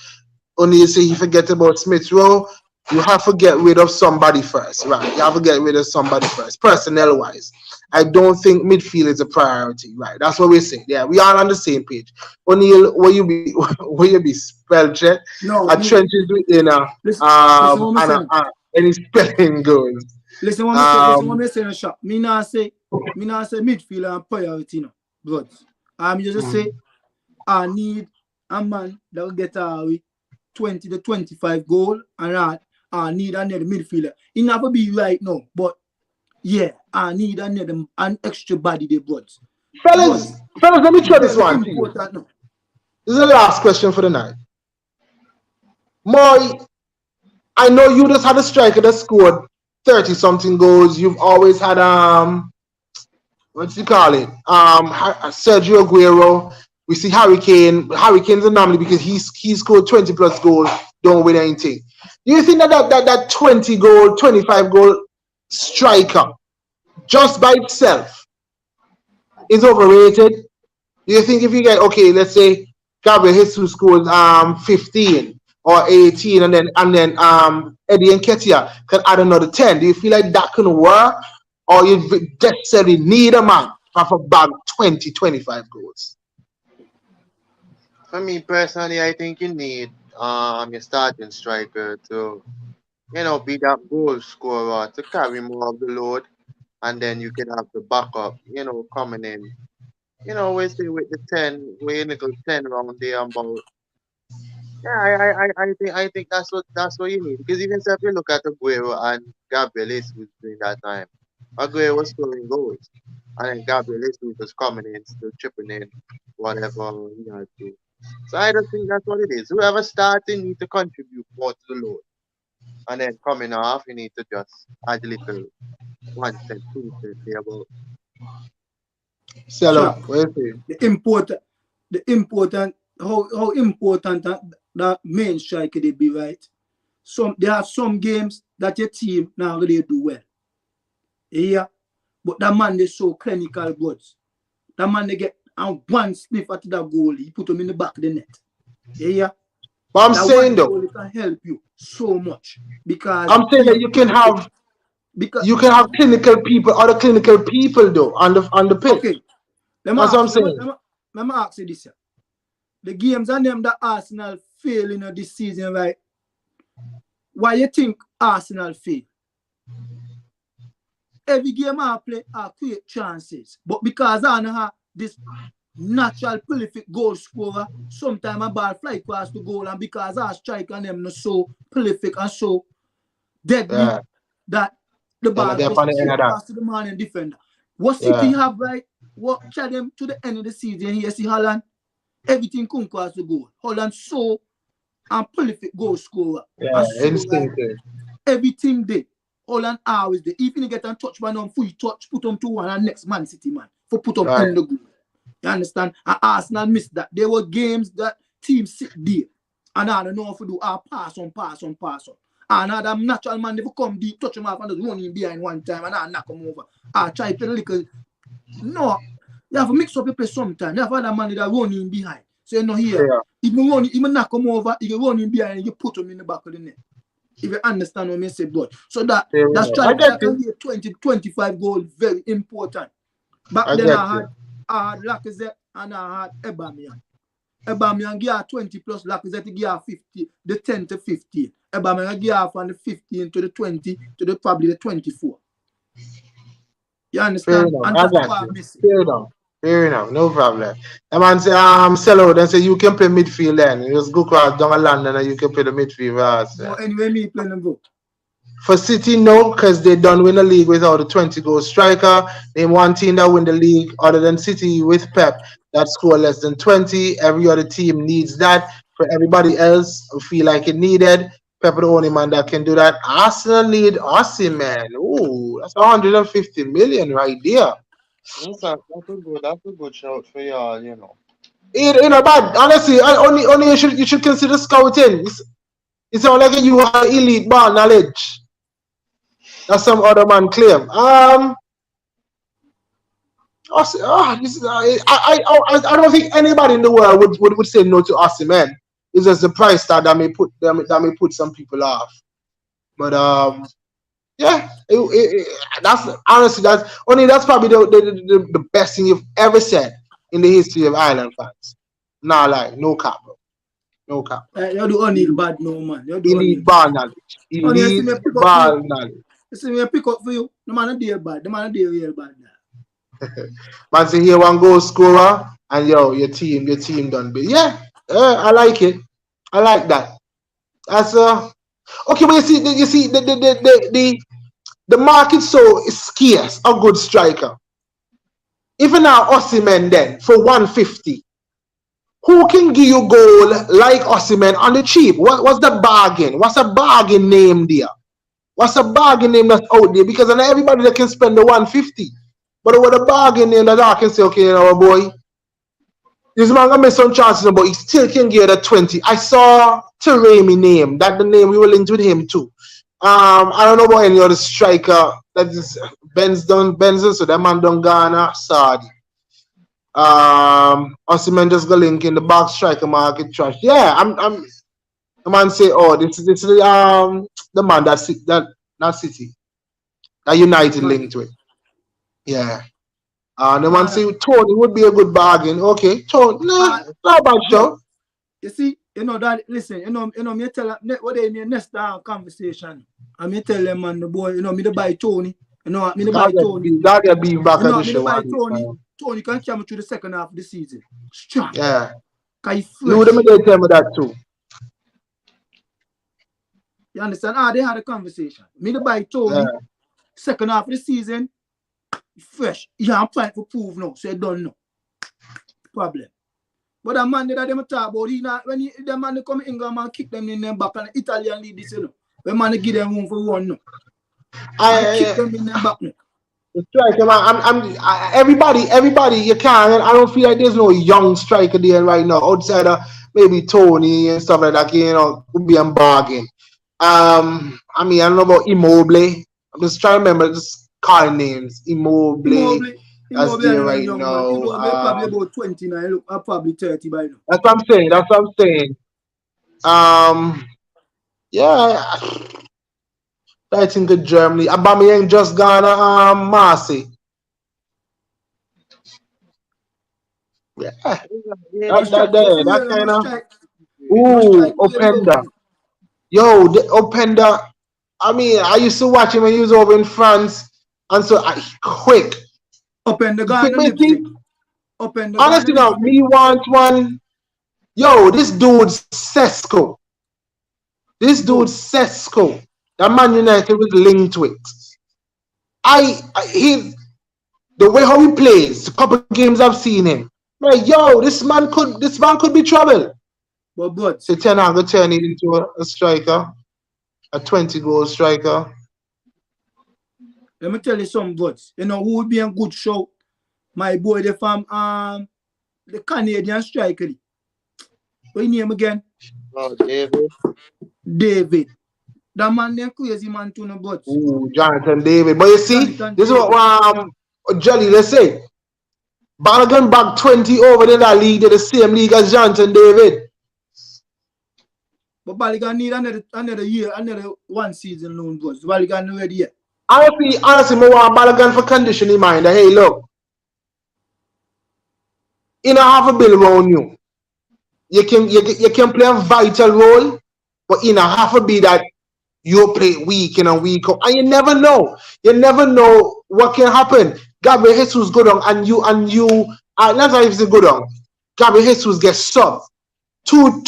Only you say you forget about Smith Rowe. You have to get rid of somebody first, right? You have to get rid of somebody first, personnel wise. I don't think midfield is a priority, right? That's what we're saying. Yeah, we are on the same page. O'Neal, will you be spell check? No, a trenches within any spelling goes. Listen what me say in the shop. Me not say midfielder and priority no. But I'm just say I need a man that will get away 20 to 25 goal and I need another midfielder. It never be right now, but yeah, I need an extra body there, but fellas, let me try this one to you. No. This is the last question for the night. Moy, I know you just had a striker that scored 30 something goals. You've always had what you call it? Sergio Aguero. We see Harry Kane. Harry Kane's an anomaly because he scored 20 plus goals, don't win anything. Do you think that 20 goal, 25 goal striker just by itself is overrated? Do you think if you get, okay, let's say Gabriel Jesus scores 15 or 18 and then Eddie Nketiah can add another 10, do you feel like that can work? Or you necessarily need a man for bag 20, 25 goals? For me personally, I think you need your starting striker to be that goal scorer to carry more of the load, and then you can have the backup, coming in. We say with the 10, we nickel 10 around there about. Yeah, I think that's what you need, because even if you look at Aguero and Gabriel Jesus during that time, Aguero was scoring goals, and then Gabriel Jesus was coming in, still chipping in, whatever he had to. So I don't think that's what it is. Whoever starting need to contribute more to the load. And then coming off, you need to just add a little 1 cent, 2 cent there. But Sell Sure. out. What you say? The important how important that main striker they be right. There are some games that your team now really do well. Yeah. But that man they show clinical goods. That man they get and one sniff at that goal, he put him in the back of the net. Yeah. But I'm that saying though, goal can help you so much because I'm saying that you can have clinical people, other clinical people though on the pitch. Okay. Let That's what I'm saying. Let me ask you this here. The games and them that Arsenal fail this season, right? Why you think Arsenal fail? Every game I play, I create chances. But because I have this natural prolific goal scorer, sometimes a ball fly across the goal, and because I strike on them not so prolific and so deadly that the ball goes past the man and defender. What City have, right? What carry them to the end of the season here, see Holland, everything come across the goal. Holland so and prolific goal scorer. Yeah, so, instinctive. Everything they Holland always there. If you get a touch man on full touch, put them to one and next Man City man for put them in the goal. You understand? And Arsenal missed that. There were games that teams sit there and I don't know if to do pass on. And that natural man never come deep, touch him off and just run him behind one time and I knock him over. I try to play a little. No, you have to mix up your play sometimes. You have other man that run him behind. So you know here, if you knock him over, you run him behind and you put him in the back of the net. If you understand what I say, blood. So that's striker can get 20-25 goals, very important. Back then I had Lacazette and I had Aubameyang. Aubameyang give her 20 plus, Lacazette give her 50, the 10 to 15. Aubameyang give her from the 15 to the 20 to probably the 24. You understand? Fair enough, no problem. The man say, sell out and say you can play midfield then. You just go across down London and you can play the midfield. So anyway, me playing them go. For City, no, because they don't win the league without a 20-goal striker. Name one team that win the league other than City with Pep that score less than 20. Every other team needs that. For everybody else who feel like it needed, Pep the only man that can do that. Arsenal need Aussie, man. Ooh, that's 150 million right there. That's a good shout for y'all, you know. It ain't bad. Honestly, only you should consider scouting. It sounds like you have elite ball knowledge. That's some other man claim. I don't think anybody in the world would say no to Aussie, man. It's just the price tag that may put some people off. But yeah, that's honestly that's probably the best thing you've ever said in the history of Ireland fans. Nah, like no cap, bro. No cap. You do only bad no man. You do elite ball knowledge. Elite ball knowledge. You see me pick up for you. The man a deal bad. The man a deal real bad. Man say here one goal scorer and your team done. But yeah, I like it. I like that. That's okay, but you see the market so scarce a good striker. Even now Osimhen then for 150. Who can give you goal like Osimhen on the cheap? What's the bargain? What's a bargain name there? What's a bargain name that's out there? Because not everybody that can spend the 150. But what a bargain name that I can say, okay, boy, this man gonna miss some chances, but he still can get a 20. I saw Taremi name, that the name we were linked with him too. I don't know about any other striker that is Benson, so that man done Ghana, Saudi. Osimhen just go link in the box striker market trash. Yeah, I'm the man say, oh, this is the man that not City, that United linked with. Yeah. The man say Tony would be a good bargain. Okay, Tony, not bad show. You see, that listen, me tell what they mean next conversation. I me tell them man the boy, me to buy Tony. Me to buy Tony. That be back at the show. Me to buy Tony can come through the second half of the season. Strong. Yeah. You would tell me that too. You understand? They had a conversation. Me to buy Tony, second half of the season, fresh. Yeah, I'm trying to prove now, so you don't know. Problem. But that man that them talk about, when the man come in England and kick them in their back and the Italian lead this, when man give them room for one, no. I kick them in their back, no. Striker, man, everybody, you can't. I don't feel like there's no young striker there right now outside of maybe Tony and stuff like that, would be a bargain. I mean, I don't know about Immobile. I'm just trying to remember, just calling names. Immobile, Immobile, that's Immobile there and a right young man. now. Immobile probably about 29, look, I'm probably 30 by now. That's what I'm saying. That's what I'm saying. Um, yeah, I think of Germany. Aubameyang just gone to Marseille. Yeah, that But strike, but for that real, kind of. no Ooh, strike really Openda. out. Yo, the Openda. I mean, I used to watch him when he was over in France, and so quick, Up and the guy quick, in Messi. Leipzig. Up and the guy in Honestly, now Leipzig. me want one. Yo, this dude Sesko. This dude Go. Sesko. That Man United was linked with. He the way how he plays. A couple of games I've seen him. Like, yo, this man could be trouble. But So Ten Hag turn it into a striker, a 20-goal striker. let me tell you some buts. You know who would be a good show? My boy, the from the Canadian striker. What name again? Oh, David. David. That man, them crazy man to no buts. Ooh, Jonathan David. But you see, Jonathan this is David. what Jelly, let's say. Balogun back 20 over in that league, they're the same league as Jonathan David. But Baligan need another year, another one season loan buts. Baligan not ready yet. Honestly, I want Balogun for condition in mind. Hey, look, in a half a bill around you, you can play a vital role, but in a half a bill that you play week in and week out, and you never know. You never know what can happen. Gabriel Jesus go down, and you let's not even say go down. Gabriel Jesus gets sub 3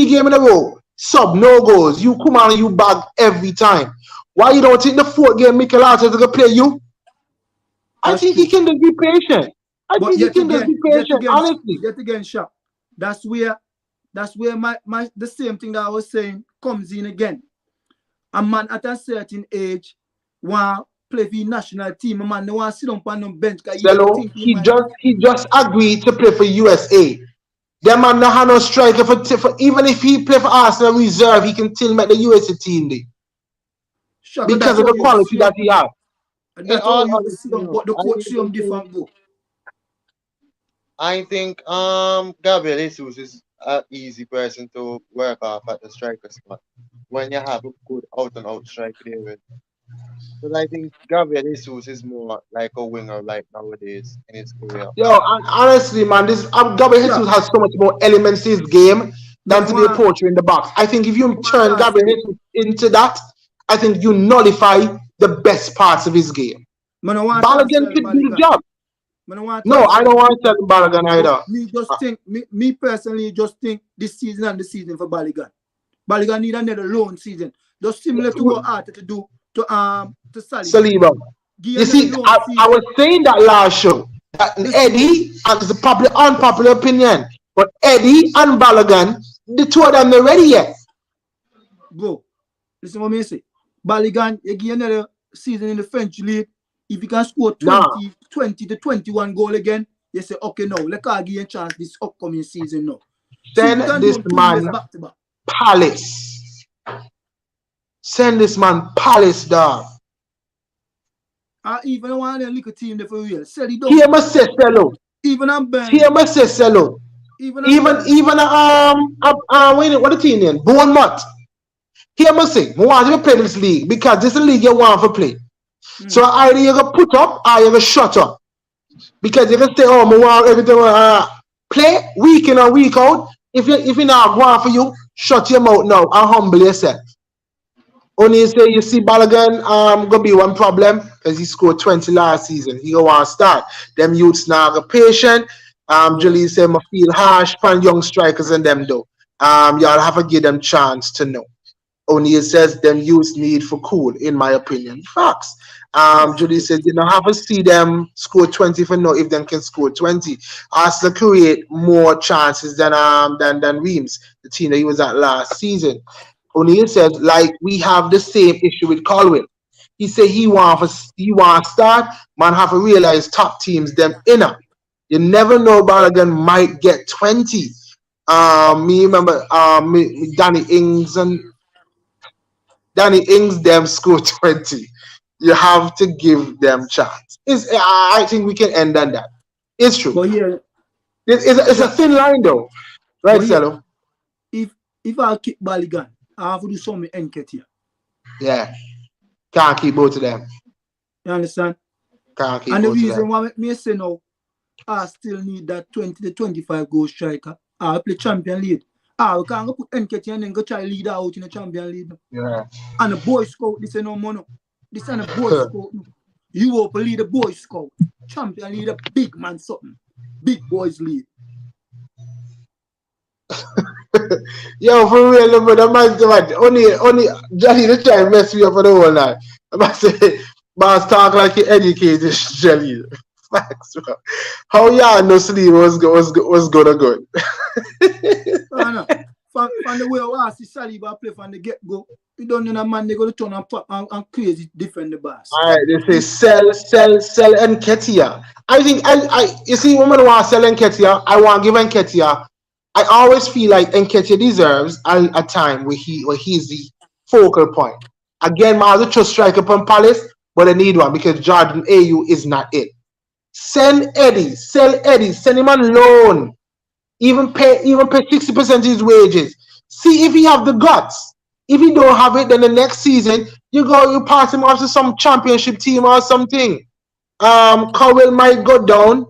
games in a row. Sub no goals. You come out and you bag every time. Why you don't think the 4th game Mikel Arteta to play you? I That's think true. he can just be patient. I But think he can just be patient. Honestly, yet again, Shaq. That's where my the same thing that I was saying comes in again. A man at a certain age want play for the national team. A man no want sit on the bench because he Cello, think he might. he just agreed to play for USA. That man not have no striker for even if he play for Arsenal reserve, he can still make the USA team day Shaq, because that's of how the you quality see that him. he has. In That's how all you see honesty, him. But the coach see him different, bro. I think Gabriel Jesus is an easy person to work off at the striker spot when you have a good out and out striker there. But I think Gabriel Jesus is more like a winger like nowadays in his career. Yo, honestly, man, this Gabriel Shaq, Jesus has so much more elements to his game man, than I to be a want, poacher in the box. I think if I you want to turn ask Gabriel you. Jesus into that, I think you nullify the best parts of his game. Man, I want to ask Balogun you, could do the Baligan. job. Man, I want to No, ask I don't you. want to tell Balogun But either. me just think, me personally just think this season and the season for Baligan. Baligan need another loan season. Just similar to what Arteta do to Saliba. Saliba. Give You another see, loan I was season. saying that last show that Listen, bro. Eddie, and it's a popular, unpopular opinion, but Eddie and Balogun, the two of them, they're ready yet. Bro, listen what me say. Baligan, you give another season in the French league. If you can score Nah, 20 to 21 goal again, you say, okay, now, let's give you a chance this upcoming season now. See if you send can do this them 2 years man back to back. Palace. Send this man Palace, dog. Or even one of them little team there for real. Sell it down. Hear me say, Cello. Even I'm Hear Burnley. me say, Cello. Even I'm Burnley. Wait, what the team name? Bournemouth. Hear me say, I want to play this league because this is the league you want to play. So either you gonna put up or you gonna shut up. Because you can say, oh, I want everything play week in and week out. If you not going for you, shut your mouth now and humble yourself. Only say you see Balogun gonna be one problem because he scored 20 last season. He gonna want to start. Them youths now are patient. Julie said I feel harsh on young strikers and them though. Y'all have to give them chance to know. Only it says them youths need for cool, in my opinion. Facts. Judy says you don't have to see them score 20 for no if them can score 20. Arsenal create more chances than Reims, the team that he was at last season. O'Neill says like we have the same issue with Colwell. He said he want to start, man have to realize top teams them inner. You never know Balogun might get 20. Me remember Danny Ings and Danny Ings them score 20. You have to give them chance. I think we can end on that. It's true. But yeah, It's a yeah, thin line though, right, but yeah, Cello? if I kick Baligan, I have to do something enket here. Yeah, can't keep both of them. You understand? Can't keep And the both of reason them. why me say now, I still need that 20 to 25 goal striker. I play champion league. We can't go put Nketiah and then go try lead out in the champion league. Yeah. And the boy scout, this is no money. This is a boy scout. You will lead the boy scout. Champion league, a big man something. Big boys lead. Yo, for real, but that man, only Johnny the try and mess me up for the whole night. I must say, boss talk like you educated Johnny. Facts, bro. How y'all no sleep was gonna good. No. From the way I see Saliba play from the get go, you don't know that man they go to turn and pop and crazy defend the boss. All right, they say sell Nketiah. I think you see women want to sell Nketiah. I want to give Nketiah. I always feel like Nketiah deserves a time where he's the focal point. Again, my other trust striker from Palace, but I need one because Jordan AU is not it. Sell Eddie, send him on loan. Even pay 60% of his wages. See if he have the guts. If he don't have it, then the next season you pass him off to some championship team or something. Cowell might go down.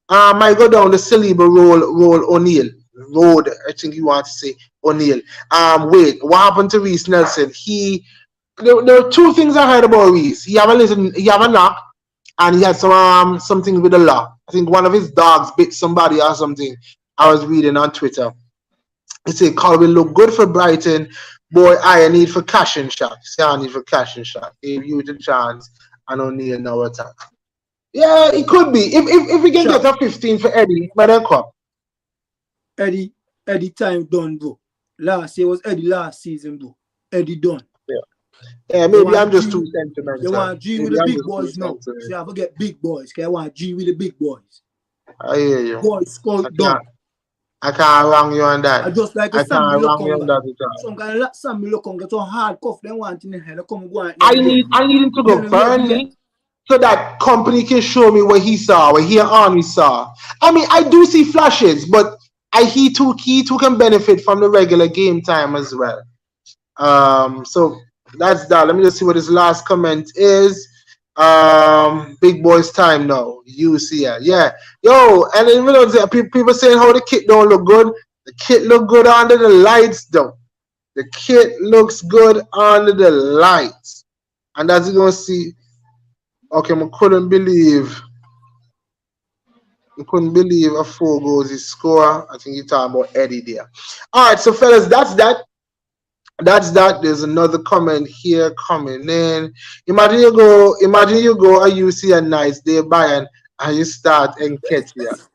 The Saliba roll O'Neal. Road, I think you want to say O'Neal. Wait, what happened to Reece Nelson? There were two things I heard about Reece. He have a knock, and he had something with the law. I think one of his dogs bit somebody or something. I was reading on Twitter. It said Colby look good for Brighton. Boy, I need for cash and shot. See, I need for cash and shot. Gave you the chance and O'Neal no attack. Yeah, it could be. If we can get a 15 for Eddie, but then come. Eddie time done, bro. Last year was Eddie last season, bro. Eddie done. Yeah, maybe I'm just too sentimental. You want G with Maybe the I'm big just boys too now. sentimental. See, I forget big boys. Okay, I want G with the big boys. I hear you. Boys scout done. I can't wrong you on that. I just like a I Sammy can't wrong you on Lokonga. that at all. Some kind of Sammy Lokonga get a hard cuff, then want in the head. Come go on. I need him to go burn Yeah. me so that company can show me what he saw, what he and Army saw. I mean, I do see flashes, but he too can benefit from the regular game time as well. So that's that. Let me just see what his last comment is. Big boys time now. You see it. Yeah. Yo, and then people saying how the kit don't look good. The kit look good under the lights though. The kit looks good under the lights. And as you're gonna see, okay, I couldn't believe a 4 goals he score. I think you're talking about Eddie there. Alright, so fellas, that's that. There's another comment here coming in. Imagine you go and you see a nice day buying and you start Nketiah.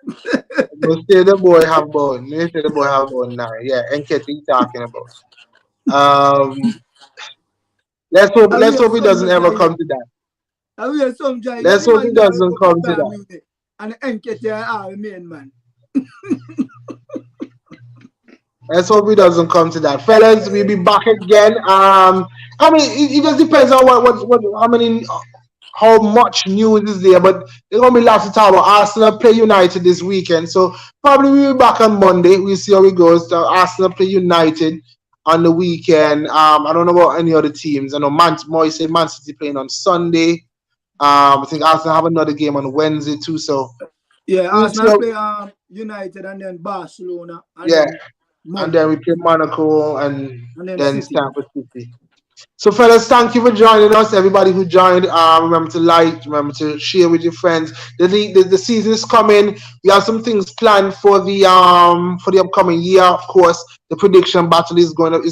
You say the boy have about 9. Yeah, Nketiah talking about. Let's hope it doesn't ever come to that. Let's hope it doesn't come to that. And Nketiah main man. Let's hope it doesn't come to that, fellas. We'll be back again. I mean, it just depends on how much news is there, but there's gonna be lots to talk about. Arsenal play United this weekend, so probably we'll be back on Monday. We'll see how it goes. Arsenal play United on the weekend. I don't know about any other teams. I know Man City playing on Sunday. I think Arsenal have another game on Wednesday too. So yeah, Arsenal play United and then Barcelona. And then we play Monaco and then City. Stamford City. So, fellas, thank you for joining us. Everybody who joined, remember to like, remember to share with your friends. The season is coming. We have some things planned for the upcoming year. Of course, the prediction battle we're gonna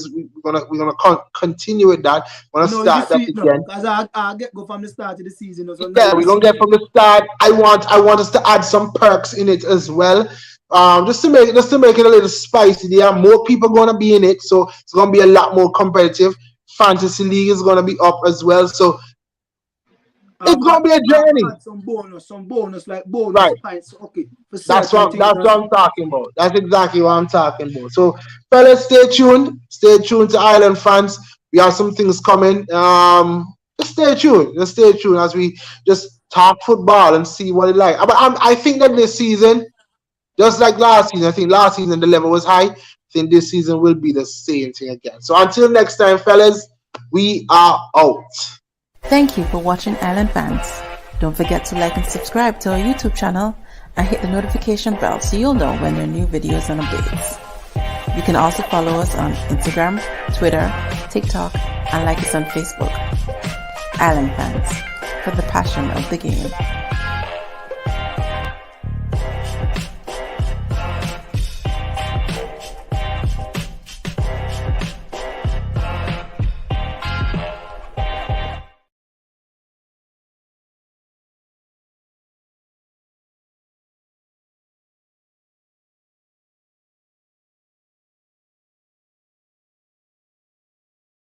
continue with that. We're gonna start that again. Because I get go from the start of the season. So yeah, we're gonna get from the start. I want us to add some perks in it as well. Just to make it a little spicy. There are more people gonna be in it, so it's gonna be a lot more competitive. Fantasy League is going to be up as well. So It's gonna be a journey. Add some bonus like bonus Right. points. Okay, for That's certain what things. that's what I'm talking about. That's exactly what I'm talking about. So, fellas, stay tuned. Stay tuned to Island fans. We have some things coming. Just stay tuned. Just stay tuned as we just talk football and see what it like. But I think that this season, just like last season, I think last season the level was high. I think this season will be the same thing again. So until next time, fellas, we are out. Thank you for watching Island Fans. Don't forget to like and subscribe to our YouTube channel and hit the notification bell so you'll know when there are new videos and updates. You can also follow us on Instagram, Twitter, TikTok, and like us on Facebook. Island Fans, for the passion of the game.